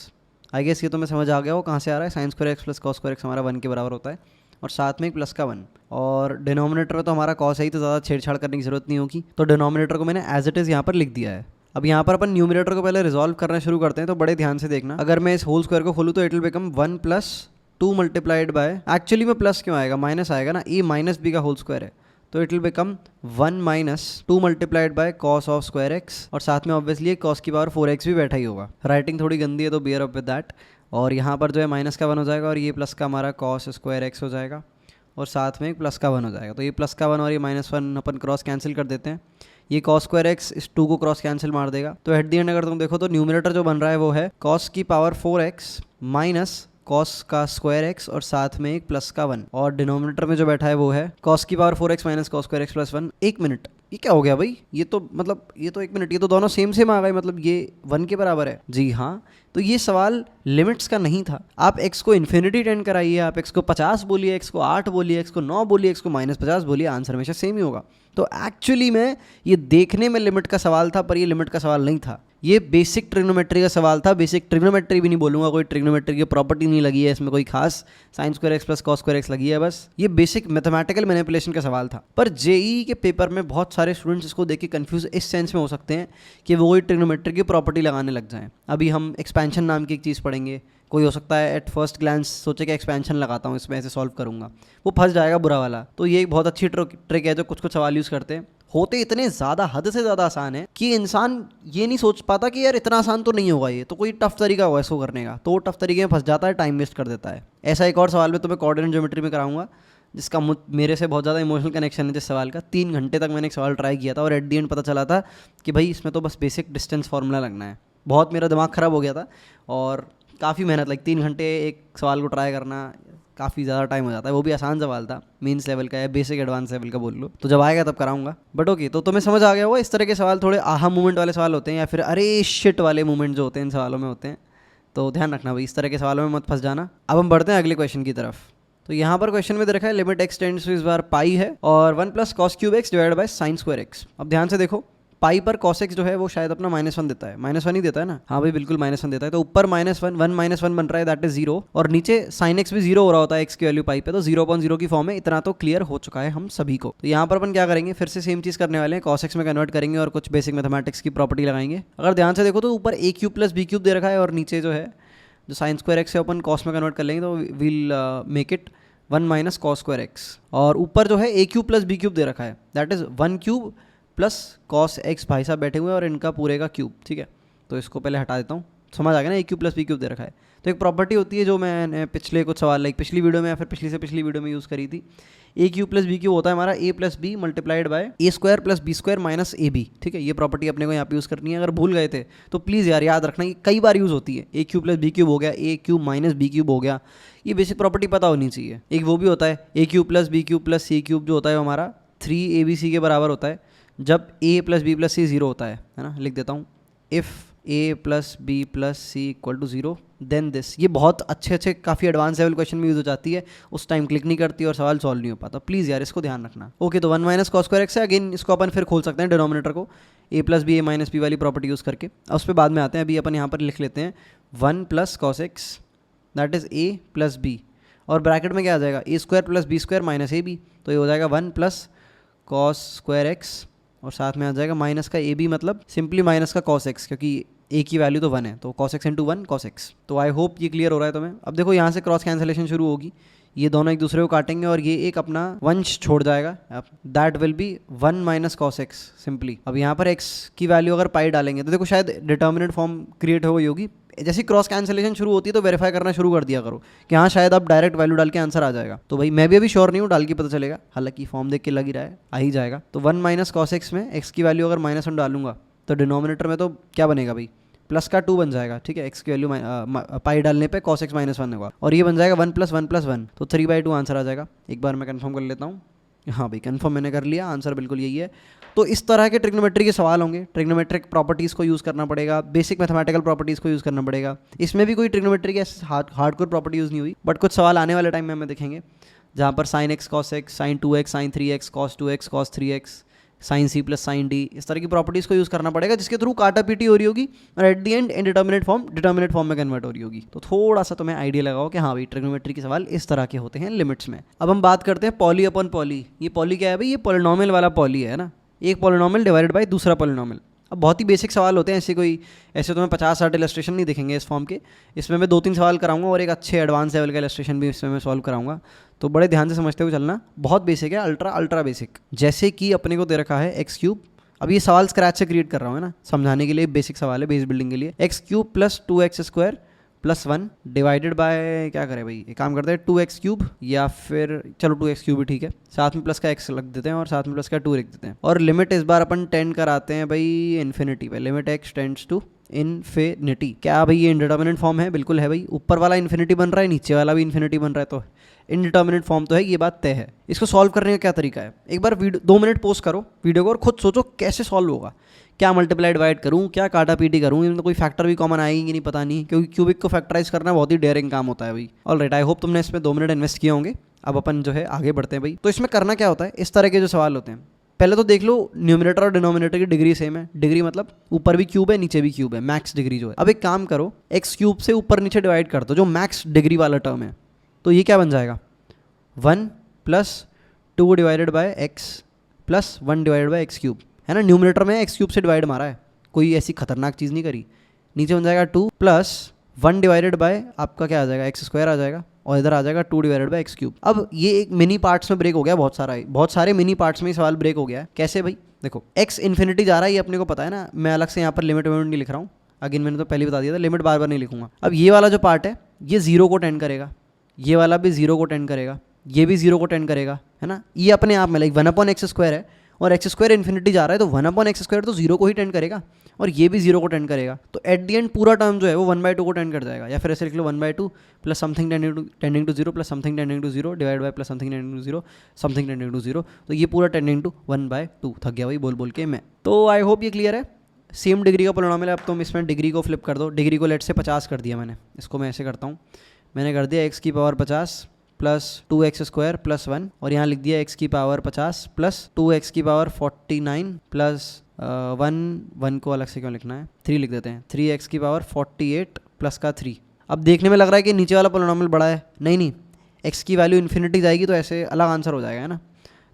I guess ये तुम्हें समझ आ गया वो कहाँ से आ रहा है, sign square x plus cos square x हमारा 1 के बराबर होता है, और साथ में एक प्लस का 1, और डिनोमिनेटर में तो हमारा कॉस है ही, तो ज़्यादा छेड़छाड़ करने की जरूरत नहीं होगी। तो डिनोमिनेटर को मैंने एज इट इज़ यहाँ पर लिख दिया है। अब यहाँ पर अपन न्यूमरेटर को पहले रिजॉल्व करना शुरू करते हैं, तो बड़े ध्यान से देखना। अगर मैं इस होल स्क्वायर को खोलूँ तो it will become 1 plus 2 multiplied by, actually में प्लस क्यों आएगा, माइनस आएगा ना, ए माइनस बी का होल स्क्वायर है, तो it will become 1 minus 2 multiplied by cos of square x, और साथ में ऑब्वियसली कॉस की पावर 4x भी बैठा ही होगा। राइटिंग थोड़ी गंदी है तो बियर अप विद दैट। और यहाँ पर जो है माइनस का 1 हो जाएगा और ये प्लस का हमारा कॉस स्क्वायर एक्स हो जाएगा, और साथ में एक प्लस का 1 हो जाएगा। तो ये प्लस का 1 और ये -1 अपन क्रॉस कैंसिल कर देते हैं, ये कॉस स्क्वायर एक्स इस 2 को क्रॉस कैंसिल मार देगा। तो एट दी एंड अगर तुम देखो तो न्यूमरेटर जो बन रहा है वो है कॉस की पावर 4x माइनस कॉस का स्क्वायर एक्स और साथ में एक प्लस का 1, और डिनोमिनेटर में जो बैठा है वो है कॉस की power 4x minus cos square x plus 1। एक मिनट, ये क्या हो गया भाई, ये तो मतलब ये तो एक मिनट, ये तो दोनों सेम सेम आ गए, मतलब ये 1 के बराबर है। जी हाँ, तो ये सवाल लिमिट्स का नहीं था। आप x को इन्फिनिटी टेंड कराइए, आप x को 50 बोलिए, x को 8 बोलिए, x को 9 बोलिए, x को -50 बोलिए, आंसर हमेशा सेम ही होगा। तो एक्चुअली में ये देखने में लिमिट का सवाल था, पर ये लिमिट का सवाल नहीं था, ये बेसिक ट्रिग्नोमेट्री का सवाल था। बेसिक ट्रिग्नोमेट्री भी नहीं बोलूँगा, कोई ट्रिग्नोमेट्री की प्रॉपर्टी नहीं लगी है इसमें, कोई खास sign square x plus cos square x लगी है, बस ये बेसिक मैथमेटिकल मैनिपुलेशन का सवाल था। पर जेईई के पेपर में बहुत सारे स्टूडेंट्स इसको देख के कन्फ्यूज इस सेंस में हो सकते हैं कि वो कोई ट्रिग्नोमेट्री की प्रॉपर्टी लगाने लग जाएं। अभी हम एक्सपेंशन नाम की एक चीज़ पढ़ेंगे, कोई हो सकता है एट फर्स्ट ग्लैंस सोचे कि एक्सपेंशन लगाता हूँ इसमें ऐसे सॉल्व करूँगा, वो फंस जाएगा बुरा वाला। तो ये एक बहुत अच्छी ट्रिक है जो कुछ कुछ सवाल यूज़ करते हैं, होते इतने ज़्यादा हद से ज़्यादा आसान है कि इंसान ये नहीं सोच पाता कि यार इतना आसान तो नहीं होगा, ये तो कोई टफ तरीका होगा इसको करने का, तो वो टफ तरीके में फंस जाता है, टाइम वेस्ट कर देता है। ऐसा एक और सवाल में तुम्हें कोऑर्डिनेट ज्योमेट्री में कराऊंगा, जिसका मेरे से बहुत ज़्यादा इमोशनल कनेक्शन है जिस सवाल का। 3 घंटे तक मैंने एक सवाल ट्राई किया था और एट दी एंड पता चला था कि भाई इसमें तो बस बेसिक डिस्टेंस फार्मूला लगना है। बहुत मेरा दिमाग ख़राब हो गया था और काफ़ी मेहनत लगी, 3 घंटे एक सवाल को ट्राई करना काफ़ी ज़्यादा टाइम हो जाता है। वो भी आसान सवाल था, मेंस लेवल का है, बेसिक एडवांस लेवल का बोल लो, तो जब आएगा तब कराऊंगा। बट ओके, तो तुम्हें समझ आ गया होगा इस तरह के सवाल थोड़े आहा मूवमेंट वाले सवाल होते हैं, या फिर अरे शिट वाले मूवमेंट जो होते हैं इन सवालों में होते हैं, तो ध्यान रखना भाई इस तरह के सवालों में मत फंस जाना। अब हम बढ़ते हैं अगले क्वेश्चन की तरफ। तो यहाँ पर क्वेश्चन में दे रखा है लिमिट एक्स टेंड्स टू इस बार पाई है और 1 plus cos cube x divide by sine square x. अब ध्यान से देखो, पाई पर cos x जो है वो शायद अपना -1 देता है, -1 ही देता है ना, हाँ भाई बिल्कुल -1 देता है। तो ऊपर -1 1 बन रहा है, दैट इज 0, और नीचे sin x भी 0 हो रहा होता है x की वैल्यू पाई पे, तो 0/0 की फॉर्म है। इतना तो क्लियर हो चुका है हम सभी को। तो यहाँ पर अपन क्या करेंगे, फिर से सेम चीज़ करने वाले हैं, cos x में कन्वर्ट करेंगे और कुछ बेसिक मैथमेटिक्स की प्रॉपर्टी लगाएंगे। अगर ध्यान से देखो तो ऊपर a³ + b³ दे रखा है, और नीचे जो है जो sin² x है अपन cos में कन्वर्ट कर लेंगे, तो will make it 1 - cos² x, और ऊपर जो है a³ + b³ दे रखा है, that is 1³ plus cos x, भाई साहब बैठे हुए हैं और इनका पूरे का क्यूब, ठीक है। तो इसको पहले हटा देता हूँ, समझ आ गया ना, a³ + b³ दे रखा है। तो एक प्रॉपर्टी होती है जो मैंने पिछले कुछ सवाल, लाइक पिछली वीडियो में या फिर पिछली से पिछली वीडियो में यूज़ करी थी। a³ + b³ होता है हमारा a + b multiplied by a² + b² - ab, ठीक है। ये प्रॉपर्टी अपने को यहाँ पे यूज़ करनी है। अगर भूल गए थे तो प्लीज़ यार याद रखना, ये कई बार यूज़ होती है। a³ + b³ हो गया, a³ - b³ हो गया, ये बेसिक प्रॉपर्टी पता होनी चाहिए। एक वो भी होता है a³ + b³ + c³ जो होता है वो हमारा 3abc के बराबर होता है जब a + b + c 0 होता है ना। लिख देता हूँ, if a + b + c = 0 then this. ये बहुत अच्छे काफ़ी एडवांस लेवल क्वेश्चन में यूज़ हो जाती है, उस टाइम क्लिक नहीं करती और सवाल सॉल्व नहीं हो पाता। प्लीज़ यार इसको ध्यान रखना। ओके, तो 1 - cos² x है। अगेन इसको अपन फिर खोल सकते हैं डिनोमिनेटर को, a + b a - b वाली प्रॉपर्टी यूज़ करके। अब उस पर बाद में आते हैं, अभी अपन यहाँ पर लिख लेते हैं 1 + cos x, that is a + b, और ब्रैकेट में क्या आ जाएगा, a² + b² - ab, तो ये हो जाएगा 1 + cos² x, और साथ में आ जाएगा माइनस का ab, मतलब सिंपली माइनस का cos x, क्योंकि a की वैल्यू तो 1 है, तो cos x × 1 cos x। तो आई होप ये क्लियर हो रहा है तुम्हें। अब देखो यहाँ से क्रॉस कैंसलेशन शुरू होगी, ये दोनों एक दूसरे को काटेंगे और ये एक अपना वंश छोड़ जाएगा, that will be 1 - cos x simply. अब यहाँ पर x की वैल्यू अगर पाई डालेंगे तो देखो शायद डिटर्मिनेंट फॉर्म क्रिएट हो गई होगी। जैसे क्रॉस कैंसलेशन शुरू होती है तो वेरीफाई करना शुरू कर दिया करो कि हाँ शायद अब डायरेक्ट वैल्यू डाल के आंसर आ जाएगा। तो भाई मैं भी अभी श्योर नहीं हूँ, डाल के पता चलेगा, हालांकि फॉर्म देख के लग ही रहा है आ ही जाएगा। तो 1 - cos x में x की वैल्यू अगर -1 डालूंगा तो डिनोमिनेटर में तो क्या बनेगा भाई, प्लस का 2 बन जाएगा, ठीक है। x की वैल्यू पाई डालने पे cos x -1 होगा, और ये बन जाएगा 1 + 1 + 1, तो 3/2 आंसर आ जाएगा। एक बार मैं कंफर्म कर लेता हूँ, हाँ भाई कंफर्म मैंने कर लिया, आंसर बिल्कुल यही है। तो इस तरह के ट्रिग्नोमेट्री के सवाल होंगे, ट्रिग्नोमेट्रिक प्रॉपर्टीज़ को यूज़ करना पड़ेगा, बेसिक मैथमेटिकल प्रॉपर्टीज़ को यूज़ करना पड़ेगा। इसमें भी कोई ट्रिग्नोमेट्री की हार्डकोर प्रॉपर्टी यूज़ नहीं हुई, बट कुछ सवाल आने वाले टाइम में हमें देखेंगे जहाँ पर sin x cos x, sin 2x sin 3x, cos 2x cos 3x, sin c + sin d, इस तरह की प्रॉपर्टीज़ को यूज़ करना पड़ेगा, जिसके थ्रू काटा पीटी हो रही होगी और at the end indeterminate form में कन्वर्ट हो रही होगी। तो थोड़ा सा तुम्हें आइडिया लगाओ कि हाँ भाई ट्रिग्नोमेट्री के सवाल इस तरह के होते हैं लिमिट्स में। अब हम बात करते हैं पॉली अपॉन पॉली। ये पॉली क्या है भाई, ये पॉलिनॉमियल वाला पॉली है ना, एक पॉलिनॉमियल डिवाइडेड बाय दूसरा पॉलिनॉमियल। अब बहुत ही बेसिक सवाल होते हैं, ऐसे तुम्हें 50-60 इलस्ट्रेशन नहीं दिखेंगे इस फॉर्म के। इसमें मैं 2-3 सवाल कराऊंगा और एक अच्छे एडवांस लेवल का इलस्ट्रेशन भी इसमें मैं सॉल्व कराऊंगा, तो बड़े ध्यान से समझते हुए चलना। बहुत बेसिक है, अल्ट्रा बेसिक। जैसे कि अपने को दे रखा है x³, अब ये सवाल स्क्रैच से क्रिएट कर रहा हूँ ना, समझाने के लिए, बेसिक सवाल है, बेस बिल्डिंग के लिए। x³ + 2x² + 1 डिवाइडेड बाय, क्या करें भाई, एक काम करते हैं 2x³ या फिर चलो 2x³ भी ठीक है, साथ में प्लस का x रख देते हैं और साथ में प्लस का 2 लिख देते हैं। और लिमिट इस बार अपन टेंड कराते हैं भाई इन्फिनिटी पे, limit x tends to infinity. क्या भाई ये इंडिटर्मिनेट फॉर्म है? बिल्कुल है भाई, ऊपर वाला इन्फिनिटी बन रहा है, नीचे वाला भी इन्फिनिटी बन रहा है, तो इनडिटर्मिनेट फॉर्म तो है, ये बात तय है। इसको सॉल्व करने का क्या तरीका है, एक बार 2 मिनट पोस्ट करो वीडियो को और खुद सोचो कैसे सॉल्व होगा। क्या मल्टीप्लाई डिवाइड करूँ, क्या काटा पीटी करूँ, इनमें तो कोई फैक्टर भी कॉमन आएगी कि नहीं पता नहीं, क्योंकि क्यूबिक को फैक्टराइज करना बहुत ही डेयरिंग काम होता है भाई। ऑलराइट, आई होप तुमने इसमें 2 मिनट इन्वेस्ट किए होंगे। अब अपन जो है आगे बढ़ते हैं भाई। तो इसमें करना क्या होता है, इस तरह के जो सवाल होते हैं, पहले तो देख लो न्यूमरेटर और डिनोमिनेटर की डिग्री सेम है। डिग्री मतलब ऊपर भी क्यूब है नीचे भी क्यूब है, मैक्स डिग्री जो है। अब एक काम करो, x³ से ऊपर नीचे डिवाइड कर दो, जो मैक्स डिग्री वाला टर्म है, तो ये क्या बन जाएगा 1 + 2 divided by x + 1 divided by x³ है ना। न्यूमरेटर में x³ से डिवाइड मारा है, कोई ऐसी खतरनाक चीज़ नहीं करी। नीचे बन जाएगा 2 + 1 डिवाइडेड बाय आपका क्या आ जाएगा x² आ जाएगा, और इधर आ जाएगा 2 डिवाइडेड बाय x³। अब ये एक मिनी पार्ट्स में ब्रेक हो गया, बहुत सारे मिनी पार्ट्स में सवाल ब्रेक हो गया है। कैसे भाई, देखो x इन्फिनिटी जा रहा है, ये अपने को पता है ना, मैं अलग से यहाँ पर लिमिट नहीं लिख रहा हूँ। अगेन मैंने तो पहले बता दिया था, लिमिट बार बार नहीं लिखूंगा। अब ये वाला जो पार्ट है ये 0 को टेंड करेगा, ये वाला भी 0 को टेंड करेगा, ये भी 0 को टेंड करेगा, है ना। ये अपने आप में लाइक 1/x² है, और x² इन्फिनिटी जा रहा है तो 1/x² तो 0 को ही टेंड करेगा, और ये भी 0 को टेंड करेगा। तो एट द एंड पूरा टर्म जो है वो 1/2 को टेंड कर जाएगा, या फिर ऐसे लिख लो 1/2 + something tending to 0 + something tending to 0 divide by + something tending to 0 something tending to 0। तो ये पूरा टेंडिंग टू 1/2। थक गया भाई बोल के मैं। तो आई होप ये क्लियर है। सेम डिग्री का पॉलिनॉमियल है, अब तुम इसमें डिग्री को फ्लिप कर दो। डिग्री को लेट से 50 कर दिया मैंने, इसको मैं ऐसे करता हूँ, मैंने कर दिया x की पावर 50 प्लस 2x² प्लस 1, और यहाँ लिख दिया x की पावर 50 प्लस 2x की पावर 49 प्लस 1 को अलग से क्यों लिखना है, 3 लिख देते हैं, 3x की पावर 48 प्लस का 3। अब देखने में लग रहा है कि नीचे वाला पोलिनोमियल बड़ा है, नहीं, x की वैल्यू इन्फिनिटी जाएगी तो ऐसे अलग आंसर हो जाएगा, है ना।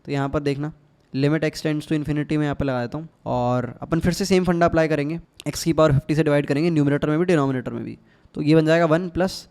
तो यहाँ पर देखना limit x tends to infinity में यहाँ पर लगा देता हूँ, और अपन फिर से सेम फंडा अप्लाई करेंगे, x की पावर 50 से डिवाइड करेंगे, न्यूमरेटर में भी डिनोमिनेटर में भी। तो ये बन जाएगा 1 प्लस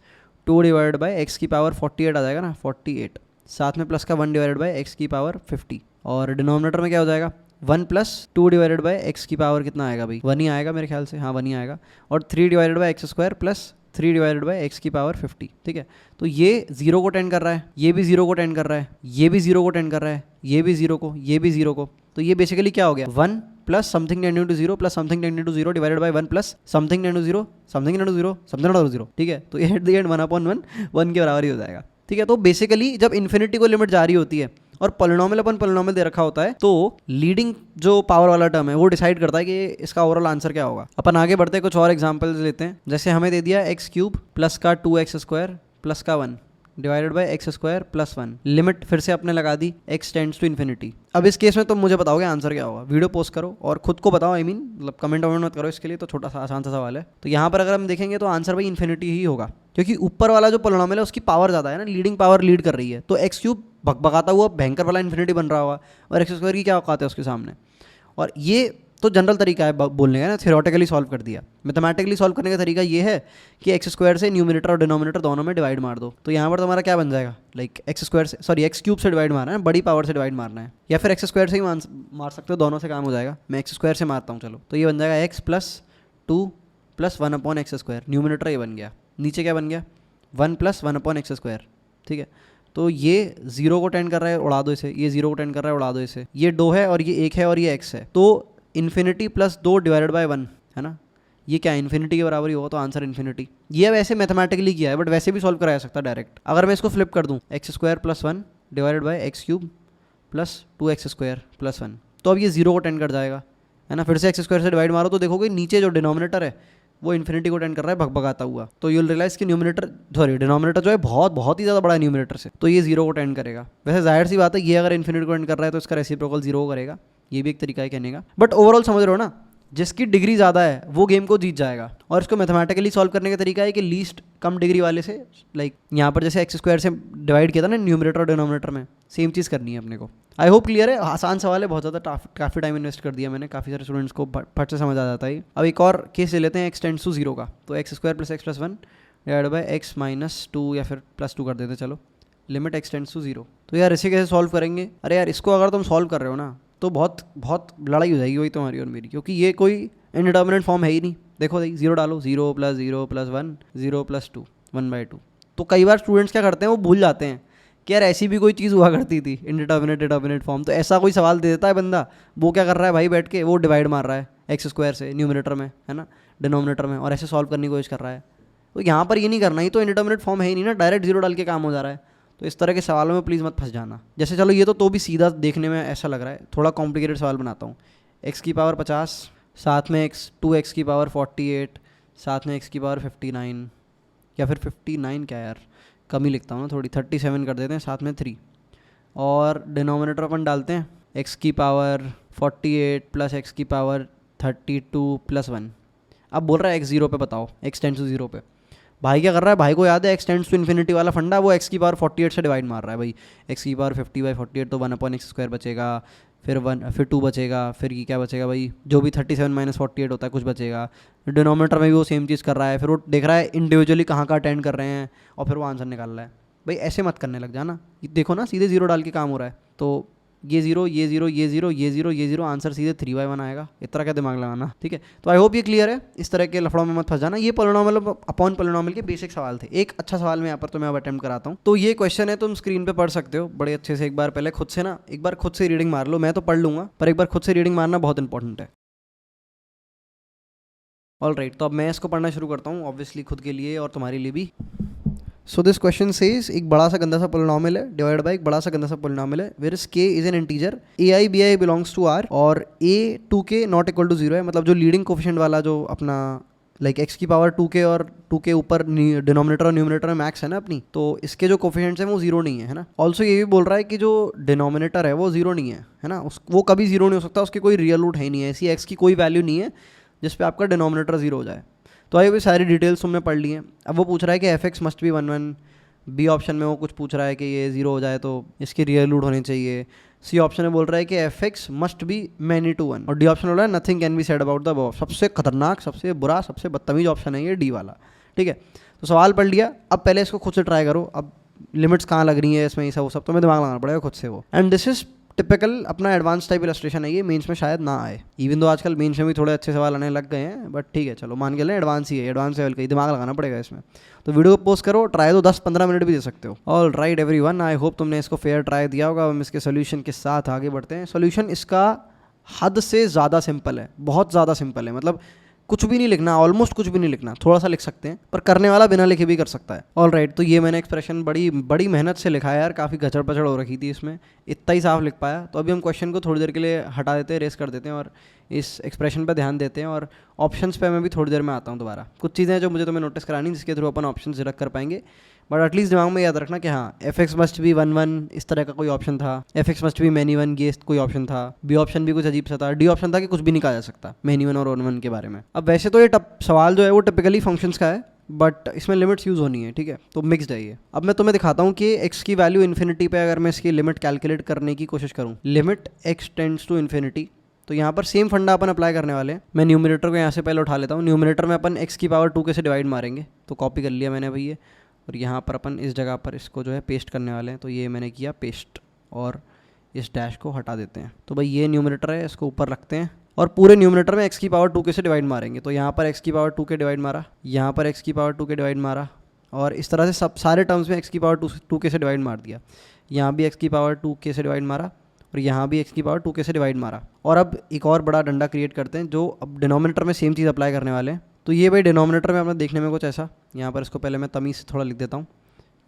2 डिवाइड बाई x की पावर 48 आ जाएगा ना, 48, साथ में प्लस का 1 डिवाइडेड बाई x की पावर 50, और डिनोमिनेटर में क्या हो जाएगा 1 प्लस 2 डिवाइडेड बाई x की पावर कितना आएगा भाई, 1 ही आएगा मेरे ख्याल से, हाँ 1 ही आएगा, और 3 divided by x² plus 3 divided by x की पावर 50, ठीक है। तो ये 0 को टेंड कर रहा है, ये भी 0 को टेंड कर रहा है, ये भी 0 को टेंड कर रहा है, ये भी 0 को, ये भी 0 को। तो ये बेसिकली क्या हो गया 1 plus something tending to 0 plus something tending to 0 divided by 1 plus something tending to 0 something tending to 0 something tending to 0, ठीक है। तो ये एट द एंड 1/1 1 के बराबर ही हो जाएगा, ठीक है। तो बेसिकली जब इन्फिनिटी को लिमिट जारी होती है और पोलिनोमियल अपन पोलिनोमियल दे रखा होता है, तो लीडिंग जो पावर वाला टर्म है वो डिसाइड करता है कि इसका ओवरऑल आंसर क्या होगा। अपन आगे बढ़ते हैं, कुछ और एग्जांपल्स लेते हैं। जैसे हमें दे दिया x³ प्लस का 2x² प्लस का 1 divided by x² plus 1, limit फिर से आपने लगा दी x टेंड्स टू इन्फिनिटी। अब इस केस में तुम मुझे बताओगे आंसर क्या होगा, वीडियो पोस्ट करो और खुद को बताओ, मतलब कमेंट मत करो इसके लिए, तो छोटा सा आसान सा सवाल है। तो यहाँ पर अगर हम देखेंगे तो आंसर भाई इन्फिनिटी ही होगा, क्योंकि ऊपर वाला जो पोलिनोमियल है उसकी पावर ज़्यादा है ना, लीडिंग पावर लीड कर रही है, तो x³ भगभगाता हुआ भयंकर वाला इन्फिनिटी बन रहा होगा, और x² की क्या औकात है उसके सामने। और ये तो जनरल तरीका है बोलने का ना, थ्योरेटिकली सॉल्व कर दिया। मैथमेटिकली सॉल्व करने का तरीका ये है कि x² से न्यूमरेटर और डिनोमिनेटर दोनों में डिवाइड मार दो। तो यहाँ पर तुम्हारा क्या बन जाएगा, लाइक x² से, सॉरी x³ से डिवाइड मारना है, बड़ी पावर से डिवाइड मारना है, या फिर x² से ही मार सकते हो, दोनों से काम हो जाएगा। मैं x² से मारता हूँ, चलो। तो ये बन जाएगा x plus 2 plus 1/x², numerator ये बन गया, नीचे क्या बन गया 1 प्लस 1/x², ठीक है। तो ये 0 को टेंड कर रहा है, उड़ा दो इसे, ये 0 को टेंड कर रहा है, उड़ा दो इसे, ये 2 है और ये 1 है और ये x है, तो इन्फिनिटी प्लस 2 डिवाइडेड बाई 1 है ना, ये क्या इन्फिनिटी के बराबर ही होगा, तो आंसर इन्फिनिटी। ये वैसे मैथमेटिकली किया है, बट वैसे भी सॉल्व कराया सकता डायरेक्ट। अगर मैं इसको फ्लिप कर दूं x² plus 1 divided by x³ plus 2x² plus 1, तो अब ये 0 को टेंड कर जाएगा, है ना। फिर से x² से डिवाइड मारो तो देखोगे नीचे जो डिनोमिनेटर है वो इन्फिनिटी को टेंड कर रहा है भगभगाता हुआ, तो यूल रियलाइज कि डिनोमिनेटर जो है बहुत ही ज़्यादा बड़ा है न्यूमरेटर से, तो ये 0 को टेंड करेगा। वैसे जाहिर सी बात है, ये अगर इन्फिनिटी को टेंड कर रहा है तो इसका रेसिप्रोकल 0 को करेगा, ये भी एक तरीका है कहने का। बट ओवरऑल समझ रहे हो ना, जिसकी डिग्री ज़्यादा है वो गेम को जीत जाएगा। और इसको मैथमेटिकली सॉल्व करने का तरीका है कि लीस्ट कम डिग्री वाले से, लाइक यहाँ पर जैसे x² से डिवाइड किया था ना न्यूमरेटर और डिनोमिनेटर में, सेम चीज़ करनी है अपने को। आई होप क्लियर है, आसान सवाल है, बहुत ज़्यादा काफ़ी टाइम इन्वेस्ट कर दिया मैंने, काफ़ी सारे स्टूडेंट्स को फट से समझ आ जाता है। अब एक और केस ले लेते हैं, x टेंड्स टू 0 का, तो x² plus x plus 1 divide by x minus 2 या फिर प्लस 2 कर देते चलो, लिमिट x टेंड्स टू 0। तो यार इसे कैसे सॉल्व करेंगे, अरे यार इसको अगर तुम सॉल्व कर रहे हो ना तो बहुत लड़ाई हो जाएगी वही तुम्हारी और मेरी, क्योंकि ये कोई इनडिटर्मिनेट फॉर्म है ही नहीं। देखो भाई 0 डालो, 0 प्लस 0 प्लस 1 0 प्लस 2 1/2। तो कई बार स्टूडेंट्स क्या करते हैं, वो भूल जाते हैं कि यार ऐसी भी कोई चीज़ हुआ करती थी डिटर्मिनेट फॉर्म। तो ऐसा कोई सवाल दे देता है बंदा, वो क्या कर रहा है भाई बैठ के, वो डिवाइड मार रहा है x² से न्यूमरेटर में, है ना, डिनोमिनेटर में, और ऐसे सॉल्व करने की कोशिश कर रहा है। तो यहाँ पर ये नहीं करना, ही तो इनडिटर्मिनेट फॉर्म है ही नहीं ना, डायरेक्ट 0 डाल के काम हो जा रहा है। तो इस तरह के सवालों में प्लीज़ मत फंस जाना। जैसे चलो ये तो भी सीधा देखने में ऐसा लग रहा है, थोड़ा कॉम्प्लिकेटेड सवाल बनाता हूँ। x की पावर 50 साथ में 2x की पावर 48 साथ में x की पावर 59, या फिर 59 क्या यार, कम ही लिखता हूँ ना थोड़ी, 37 कर देते हैं, साथ में 3, और डिनोमिनेटर अपन डालते हैं x की पावर 48 प्लस x की पावर 32 प्लस 1। अब बोल रहा है x 0 पे बताओ, x टेंड्स टू 0 पे। भाई क्या कर रहा है, भाई को याद है x टेंड्स टू इन्फिनिटी वाला फंडा, वो x की पावर 48 से डिवाइड मार रहा है भाई, x की पावर 50/48 तो 1/x² बचेगा, फिर 2 बचेगा, फिर ये क्या बचेगा भाई, जो भी 37 माइनस 48 होता है कुछ बचेगा। डिनोमिनेटर में भी वो सेम चीज़ कर रहा है, फिर वो देख रहा है इंडिविजुअली कहाँ अटेंड कर रहे हैं, और फिर वो आंसर निकाल रहा है। भाई ऐसे मत करने लग जाना, देखो ना सीधे 0 डाल के काम हो रहा है। तो ये 0 ये 0 ये 0 ये 0 ये 0, आंसर सीधे 3/1 आएगा। इतना क्या दिमाग लगाना, ठीक है। तो आई होप ये क्लियर है, इस तरह के लफड़ों में मत फंस जाना। ये पोलिनोमियल अपॉन पोलिनोमियल के बेसिक सवाल थे। एक अच्छा सवाल मैं यहाँ पर तुम्हें अब अटेम्प्ट कराता हूँ। तो ये क्वेश्चन है, तुम स्क्रीन पे पढ़ सकते हो बड़े अच्छे से। एक बार पहले खुद से ना, एक बार खुद से रीडिंग मार लो, मैं तो पढ़ लूँगा पर एक बार खुद से रीडिंग मारना बहुत इंपॉर्टेंट है। ऑल राइट, तो अब मैं इसको पढ़ना शुरू करता हूँ, ऑब्वियसली खुद के लिए और तुम्हारे लिए भी। सो दिस क्वेश्चन सेज, एक बड़ा सा गंदा सा पोलिनोमियल है डिवाइड बाय एक बड़ा सा गंदा सा पोलिनोमियल है, where is k is an integer, ai bi belongs to r, और a 2k not equal to 0 है। मतलब जो लीडिंग कोफिशिएंट वाला जो अपना लाइक एक्स की पावर 2k और 2 के ऊपर डिनोमिनेटर और न्यूमिनेटर में मैक्स है ना अपनी, तो इसके जो कोफिशिएंट्स हैं वो जीरो नहीं है ना। ऑल्सो ये भी बोल रहा है कि जो डिनोमिनेटर है वो जीरो नहीं है ना, वो कभी जीरो नहीं हो सकता, उसके कोई रियल रूट है ही नहीं है, ऐसी एक्स की कोई वैल्यू नहीं है जिस पे आपका डिनोमिनेटर जीरो हो जाए। तो आइए भी सारी डिटेल्स तुमने पढ़ ली हैं। अब वो पूछ रहा है कि F x must be 1 1, B option में वो कुछ पूछ रहा है कि ये जीरो हो जाए तो इसकी रियल रूट होनी चाहिए, सी ऑप्शन में बोल रहा है कि F x must be many to 1, और डी ऑप्शन बोल रहा है nothing can be said about the above. सबसे खतरनाक, सबसे बुरा, सबसे बदतमीज ऑप्शन है ये डी वाला। ठीक है, तो सवाल पढ़ लिया, अब पहले इसको खुद से ट्राई करो। अब लिमिट्स कहाँ लग रही है इसमें, ये सब वो सब तो मैं दिमाग लगाना पड़ेगा खुद से वो। एंड दिस इज टिपिकल अपना एडवांस टाइप इलस्ट्रेशन है ये, मेंस में शायद ना आए, इवन दो आजकल मेंस में भी थोड़े अच्छे सवाल आने लग गए हैं, बट ठीक है चलो मान के लें एडवांस ही है, एडवांस लेवल का ही दिमाग लगाना पड़ेगा इसमें। तो वीडियो को पोस्ट करो, ट्राई दो, 10-15 मिनट भी दे सकते हो। All right everyone, I hope तुमने इसको फेयर ट्राई दिया होगा। हम इसके सोल्यूशन के साथ आगे बढ़ते हैं। सोल्यूशन इसका हद से ज़्यादा सिंपल है, बहुत ज़्यादा सिंपल है, मतलब कुछ भी नहीं लिखना, ऑलमोस्ट कुछ भी नहीं लिखना, थोड़ा सा लिख सकते हैं, पर करने वाला बिना लिखे भी कर सकता है। ऑल राइट, तो ये मैंने एक्सप्रेशन बड़ी मेहनत से लिखा है यार, काफ़ी गचड़ पचड़ हो रखी थी इसमें, इतना ही साफ लिख पाया। तो अभी हम क्वेश्चन को थोड़ी देर के लिए हटा देते हैं, रेस कर देते हैं और इस एक्सप्रेशन पर ध्यान देते हैं, और ऑप्शंस पे मैं भी थोड़ी देर में आता हूँ दोबारा। कुछ चीज़ें हैं जो मुझे तुम्हें नोटिस करानी, जिसके थ्रू अपन ऑप्शन रख कर पाएंगे, बट एटलीस्ट दिमाग में याद रखना कि हाँ एफ एक्स मस्ट बी 1 1 इस तरह का कोई ऑप्शन था, F x must be many 1 ये कोई ऑप्शन था, बी ऑप्शन भी कुछ अजीब सा था, डी ऑप्शन था कि कुछ भी नहीं कहा जा सकता मैनी 1 और 1 1 के बारे में। अब वैसे तो ये सवाल जो है वो टिपिकली फंक्शंस का है, बट इसमें लिमिट्स यूज़ होनी है, ठीक है, तो मिक्सड है ये। अब मैं तुम्हें दिखाता हूँ कि एक्स की वैल्यू इन्फिनिटी पे अगर मैं इसकी लिमिट कैलकुलेट करने की कोशिश करूँ, limit x tends to infinity, तो यहाँ पर सेम फंडा अपन अप्लाई करने वाले हैं। मैं न्यूमिनेटर को यहाँ से पहले उठा लेता हूँ, न्यूमिनेटर में अपन एक्स की पावर 2 के से डिवाइड मारेंगे, तो कॉपी कर लिया मैंने भाई ये, और यहाँ पर अपन इस जगह पर इसको जो है पेस्ट करने वाले हैं, तो ये मैंने किया पेस्ट, और इस डैश को हटा देते हैं। तो भाई ये न्यूमिनेटर है, इसको ऊपर रखते हैं, और पूरे न्यूमिनेटर में एक्स की पावर 2 के से डिवाइड मारेंगे, तो यहाँ पर एक्स की पावर 2 के डिवाइड मारा, यहाँ पर एक्स की पावर 2 के डिवाइड मारा, और इस तरह से सब सारे टर्म्स में एक्स की पावर 2 के से डिवाइड मार दिया। यहाँ भी एक्स की पावर 2 के से डिवाइड मारा, और यहाँ भी एक्स की पावर 2 के से डिवाइड मारा। और अब एक और बड़ा डंडा क्रिएट करते हैं, जो अब डिनोमिनेटर में सेम चीज़ अप्लाई करने वाले हैं। तो ये भाई डिनोमिनेटर में अपना देखने में कुछ ऐसा, यहाँ पर इसको पहले मैं तमीज़ से थोड़ा लिख देता हूँ,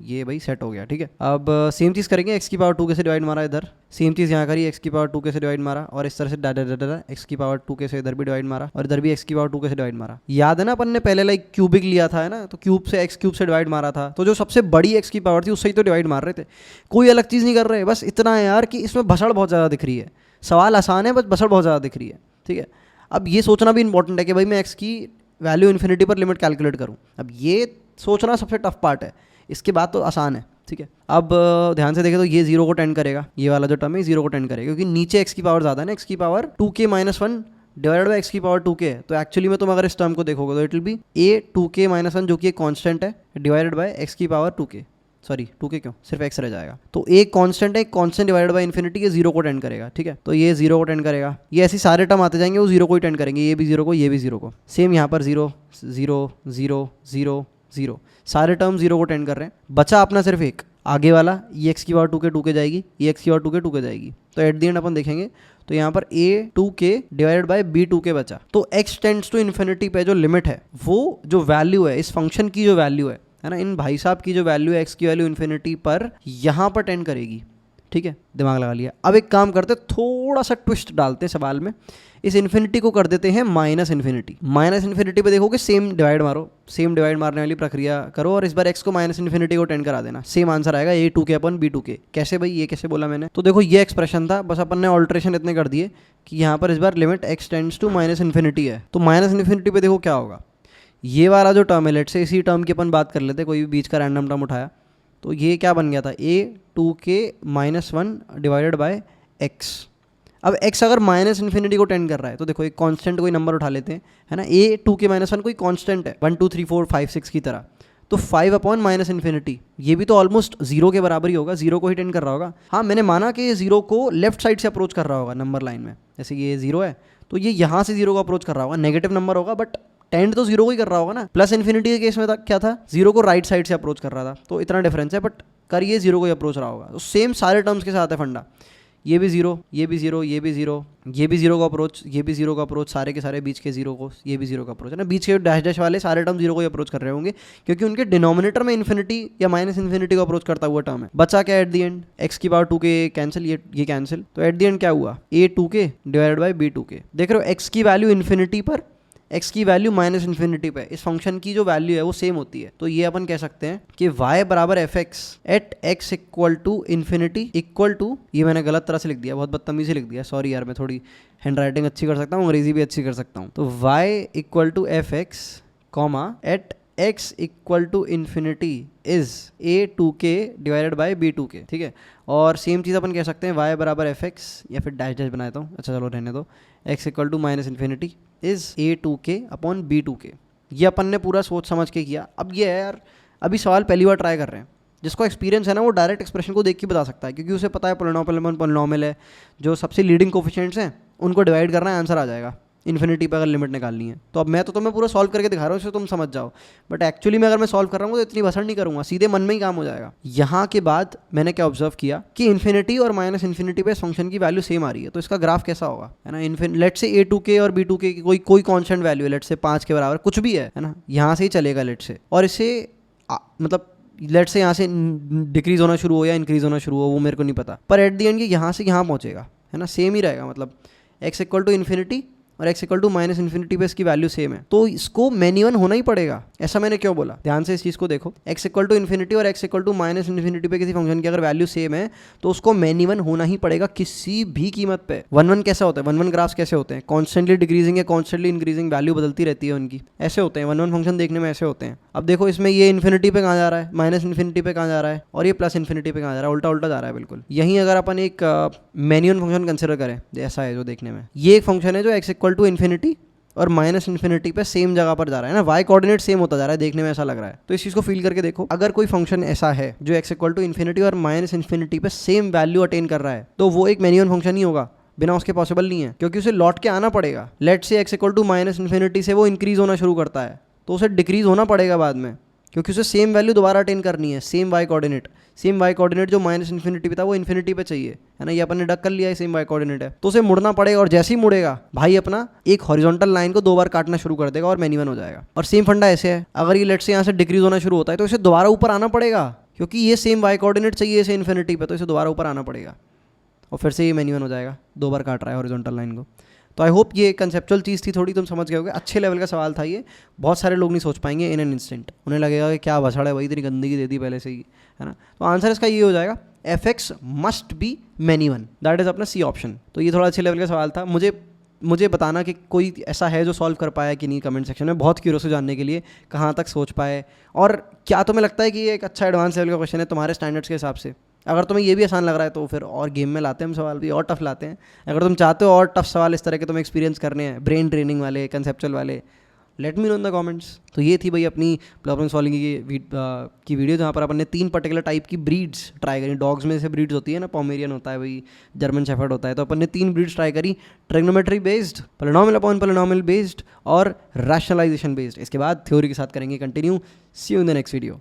ये भाई सेट हो गया, ठीक है। अब सेम चीज़ करेंगे, एक्स की पावर 2 के से डिवाइड मारा इधर, सेम चीज़ यहाँ करी, एक्स की पावर 2 के से डिवाइड मारा, और इस तरह से डा एक्स की पावर 2 के से इधर भी डिवाइड मारा, और इधर भी एक्स की पावर 2 के से डिवाइड मारा। याद है ना अपन ने पहले लाइक क्यूबिक लिया था, है ना, तो क्यूब से एक्स क्यूब से डिवाइड मारा था, तो जो सबसे बड़ी एक्स की पावर थी उससे ही तो डिवाइड मार रहे थे, कोई अलग चीज़ नहीं कर रहे। बस इतना है यार कि इसमें भसड़ बहुत ज़्यादा दिख रही है, सवाल आसान है बस भसड़ बहुत ज़्यादा दिख रही है, ठीक है। अब ये सोचना भी इंपॉर्टेंट है कि भाई मैं एक्स की वैल्यू इन्फिनिटी पर लिमिट कैलकुलेट करूँ, अब ये सोचना सबसे टफ पार्ट है, इसके बाद तो आसान है, ठीक है। अब ध्यान से देखें तो ये 0 को टेंड करेगा, ये वाला जो टर्म है 0 को टेंड करेगा, क्योंकि नीचे एक्स की पावर ज़्यादा है ना, एक्स की power 2k - 1 divided by x की पावर 2k है, तो एक्चुअली में तुम अगर इस टर्म को देखोगे तो it will be a 2k - 1 जो कि एक कांस्टेंट है डिवाइडेड बाई एक्स की पावर 2k, सॉरी 2k क्यों, सिर्फ x रह जाएगा, तो एक कांस्टेंट है, एक कांस्टेंट डिवाइडेड बाई इन्फिनिटी, ये 0 को टेंड करेगा, ठीक है। तो ये 0 को टेंड करेगा, ये ऐसे सारे टर्म आते जाएंगे वो 0 को ही टेंड करेंगे, ये भी 0 को, ये भी 0 को, सेम यहाँ पर 0 0 0 0 0 सारे टर्म 0 को टेंड कर रहे हैं। बचा अपना सिर्फ एक आगे वाला, ये एक्स की पावर 2 के जाएगी, ये एक्स की पावर 2 के जाएगी, तो एट द एंड अपन देखेंगे तो यहाँ पर a 2k divided by b 2k बचा। तो x टेंड्स टू इन्फिनिटी पे जो लिमिट है, वो जो वैल्यू है इस फंक्शन की, जो वैल्यू है ना, इन भाई साहब की जो वैल्यू है, x की वैल्यू इन्फिनिटी पर यहाँ पर टेंड करेगी, ठीक है, दिमाग लगा लिया। अब एक काम करते, थोड़ा सा ट्विस्ट डालते हैं सवाल में, इस इन्फिनिटी को कर देते हैं माइनस इन्फिनिटी। माइनस इन्फिनिटी पे देखोगे सेम डिवाइड मारो, सेम डिवाइड मारने वाली प्रक्रिया करो, और इस बार x को माइनस इन्फिनिटी को टेंड करा देना, सेम आंसर आएगा a 2k upon b 2k। कैसे भाई, ये कैसे बोला मैंने, तो देखो ये एक्सप्रेशन था, बस अपन ने ऑल्ट्रेशन इतने कर दिए कि यहाँ पर इस बार limit x tends to minus infinity है, तो माइनस इन्फिनिटी पे देखो क्या होगा, ये वाला जो टर्म है, लेट से इसी टर्म की अपन बात कर लेते, कोई भी बीच का रैंडम टर्म उठाया, तो ये क्या बन गया था, a 2k - 1 divided by x। अब x अगर माइनस इन्फिनिटी को टेंड कर रहा है, तो देखो एक कांस्टेंट कोई नंबर उठा लेते हैं, है ना, a 2k - 1 कोई कांस्टेंट है 1 2 3 4 5 6 की तरह, तो 5 अपॉन माइनस इन्फिनिटी, ये भी तो ऑलमोस्ट 0 के बराबर ही होगा, 0 को ही टेंड कर रहा होगा। हाँ मैंने माना कि ये 0 को लेफ्ट साइड से अप्रोच कर रहा होगा नंबर लाइन में, जैसे ये 0 है तो ये यहाँ से 0 को अप्रोच कर रहा होगा, नेगेटिव नंबर होगा बट टेंड तो 0 को ही कर रहा होगा ना। प्लस इन्फिनिटी के केस में था क्या था, 0 को राइट साइड से अप्रोच कर रहा था, तो इतना डिफरेंस है, बट कर ये 0 को ही अप्रोच रहा होगा। तो सेम सारे टर्म्स के साथ है फंडा, ये भी 0, ये भी 0, ये भी 0, ये भी 0 का अप्रोच, ये भी 0 का अप्रोच, सारे के सारे बीच के 0 को, ये भी 0 का अप्रोच है ना, बीच के डैश डैश वाले सारे टर्म 0 को ही अप्रोच कर रहे होंगे, क्योंकि उनके डिनोमिनेटर में इन्फिनिटी या माइनस इन्फिनिटी को अप्रोच करता हुआ टर्म है। बचा क्या एट द एंड, x की पावर 2k कैंसिल, ये कैंसिल, तो एट द एंड क्या हुआ, a 2k divided by b 2k। देख रहे हो x की वैल्यू इन्फिनिटी पर x की वैल्यू माइनस इन्फिनिटी पे, इस फंक्शन की जो वैल्यू है वो सेम होती है। तो ये अपन कह सकते हैं कि y बराबर F x at x equal to infinity equal to, ये मैंने गलत तरह से लिख दिया, बहुत बदतमीजी लिख दिया, सॉरी यार, मैं थोड़ी हैंड राइटिंग अच्छी कर सकता हूँ, अंग्रेजी भी अच्छी कर सकता हूँ। तो y equal to F x comma at x equal to infinity is a2k divided by b2k, ठीक है। और सेम चीज़ अपन कह सकते हैं y बराबर एफ एक्स, या फिर डैश डैश बना देता हूँ, अच्छा चलो रहने दो, x equal to minus infinity is a2k upon b2k। ये अपन ने पूरा सोच समझ के किया। अब ये है यार, अभी सवाल पहली बार ट्राई कर रहे हैं, जिसको एक्सपीरियंस है ना वो डायरेक्ट एक्सप्रेशन को देख के बता सकता है, क्योंकि उसे पता है पोलिनोमियल है, जो सबसे लीडिंग कोफिशिएंट्स हैं उनको डिवाइड करना है, आंसर आ जाएगा इन्फिनिटी पे अगर लिमिट निकालनी है। तो अब मैं तो तुम्हें पूरा सॉल्व करके दिखा रहा हूँ, इससे तुम समझ जाओ, बट एक्चुअली में अगर मैं सॉल्व कर रहा हूँ तो इतनी भसड़ नहीं करूँगा, सीधे मन में ही काम हो जाएगा। यहाँ के बाद मैंने क्या ऑब्जर्व किया कि इन्फिनिटी और माइनस इन्फिनिटी पे फंक्शन की वैल्यू सेम आ रही है, तो इसका ग्राफ कैसा होगा, है ना। लेट से a2k और b2k की कोई कॉन्स्टेंट वैल्यू है, लेट से 5 के बराबर कुछ भी है ना, यहाँ से ही चलेगा लेट से, और इसे मतलब लेट से यहाँ से डिक्रीज होना शुरू हो या इंक्रीज होना शुरू हो वो मेरे को नहीं पता, पर एट दी एंड यहाँ से यहाँ पहुँचेगा, है ना, सेम ही रहेगा। मतलब x इक्वल टू इन्फिनिटी और x equal to minus infinity पे इसकी वैल्यू सेम है, तो इसको मैन्युअल होना ही पड़ेगा। ऐसा मैंने क्यों बोला, ध्यान से इस चीज़ को देखो, x इक्वल टू इन्फिनिटी और x equal to minus infinity पे किसी फंक्शन की अगर वैल्यू सेम है तो उसको मैन्युअल होना ही पड़ेगा किसी भी कीमत पे। 1-1 कैसा होता है, 1-1 ग्राफ्स कैसे होते हैं, कॉन्स्टेंटली डिक्रीजिंग या कॉन्स्टेंटली इंक्रीजिंग वैल्यू बदलती रहती है उनकी, ऐसे होते हैं 1-1 फंक्शन देखने में ऐसे होते हैं। अब देखो इसमें ये इन्फिनिटी पे कहाँ जा रहा है, माइनस इन्फिनिटी पे कहाँ जा रहा है, और ये प्लस इन्फिनिटी पे कहाँ जा रहा है, उल्टा उल्टा जा रहा है बिल्कुल। यहीं अगर अपन एक मैन्युअल फंक्शन कंसिडर करें, ऐसा है जो देखने में, ये एक फंक्शन है जो x इक्वल टू इन्फिनिटी और माइनस इन्फिनिटी पे सेम जगह पर जा रहा है ना, y कोऑर्डिनेट सेम होता जा रहा है, देखने में ऐसा लग रहा है। तो इस चीज़ को फील करके देखो, अगर कोई फंक्शन ऐसा है जो x इक्वल टू इन्फिनिटी और माइनस इन्फिनिटी पे सेम वैल्यू अटेन कर रहा है, तो वो एक मैन्युअल फंक्शन ही होगा, बिना उसके पॉसिबल नहीं है, क्योंकि उसे लौट के आना पड़ेगा। Let say x equal to minus infinity से वो इंक्रीज होना शुरू करता है, तो उसे डिक्रीज होना पड़ेगा बाद में, क्योंकि उसे सेम वैल्यू दोबारा अटेन करनी है, सेम y कोऑर्डिनेट जो माइनस इन्फिनिटी पे था वो इन्फिनिटी पे चाहिए, है ना, ये अपन ने डक कर लिया है, सेम y कोऑर्डिनेट है, तो उसे मुड़ना पड़ेगा, और जैसे ही मुड़ेगा भाई अपना एक हॉरिजॉन्टल लाइन को 2 बार काटना शुरू कर देगा और मैन्युअल हो जाएगा। और सेम फंडा ऐसे है, अगर ये लेट से यहाँ से डिक्रीज होना शुरू होता है तो इसे दोबारा ऊपर आना पड़ेगा, क्योंकि ये सेम y कोऑर्डिनेट चाहिए इसे इन्फिनिटी पे, तो इसे दोबारा ऊपर आना पड़ेगा और फिर से ये मैन्युअल हो जाएगा, 2 बार काट रहा है हॉरिजॉन्टल लाइन को। तो आई होप ये कंसेप्चुअल चीज़ थी, थोड़ी तुम समझ गए होगे, अच्छे लेवल का सवाल था ये, बहुत सारे लोग नहीं सोच पाएंगे इन एन इंस्टेंट, उन्हें लगेगा कि क्या भसड़ है, वही तेरी गंदगी दे दी पहले से ही, है ना। तो आंसर इसका ये हो जाएगा, F x must B manual, that is अपना सी ऑप्शन। तो ये थोड़ा अच्छे लेवल का सवाल था। मुझे बताना कि कोई ऐसा है जो सॉल्व कर पाया कि नहीं, कमेंट सेक्शन में, बहुत क्यूरियस हो जानने के लिए कहाँ तक सोच पाए, और क्या तुम्हें लगता है कि ये एक अच्छा एडवांस लेवल का क्वेश्चन है तुम्हारे स्टैंडर्ड्स के हिसाब से। अगर तुम्हें ये भी आसान लग रहा है तो फिर और गेम में लाते हैं हम सवाल भी, और टफ लाते हैं। अगर तुम चाहते हो और टफ सवाल इस तरह के तुम्हें एक्सपीरियंस करने हैं, ब्रेन ट्रेनिंग वाले, कंसेप्चुअल वाले, let me know in the comments. तो ये थी भाई अपनी प्रॉब्लम सॉल्विंग की वीडियो, जहाँ पर अपन ने 3 पर्टिकुलर टाइप की ब्रीड्स ट्राई करी। डॉग्स में से ब्रीड्स होती है ना, पोमेरियन होता है भाई, जर्मन शेफर्ड होता है, तो अपन ने 3 ब्रीड्स ट्राई करी, trigonometry based, polynomial upon polynomial based और रैशनलाइजेशन बेस्ड। इसके बाद थ्योरी के साथ करेंगे continue. See you in the next video.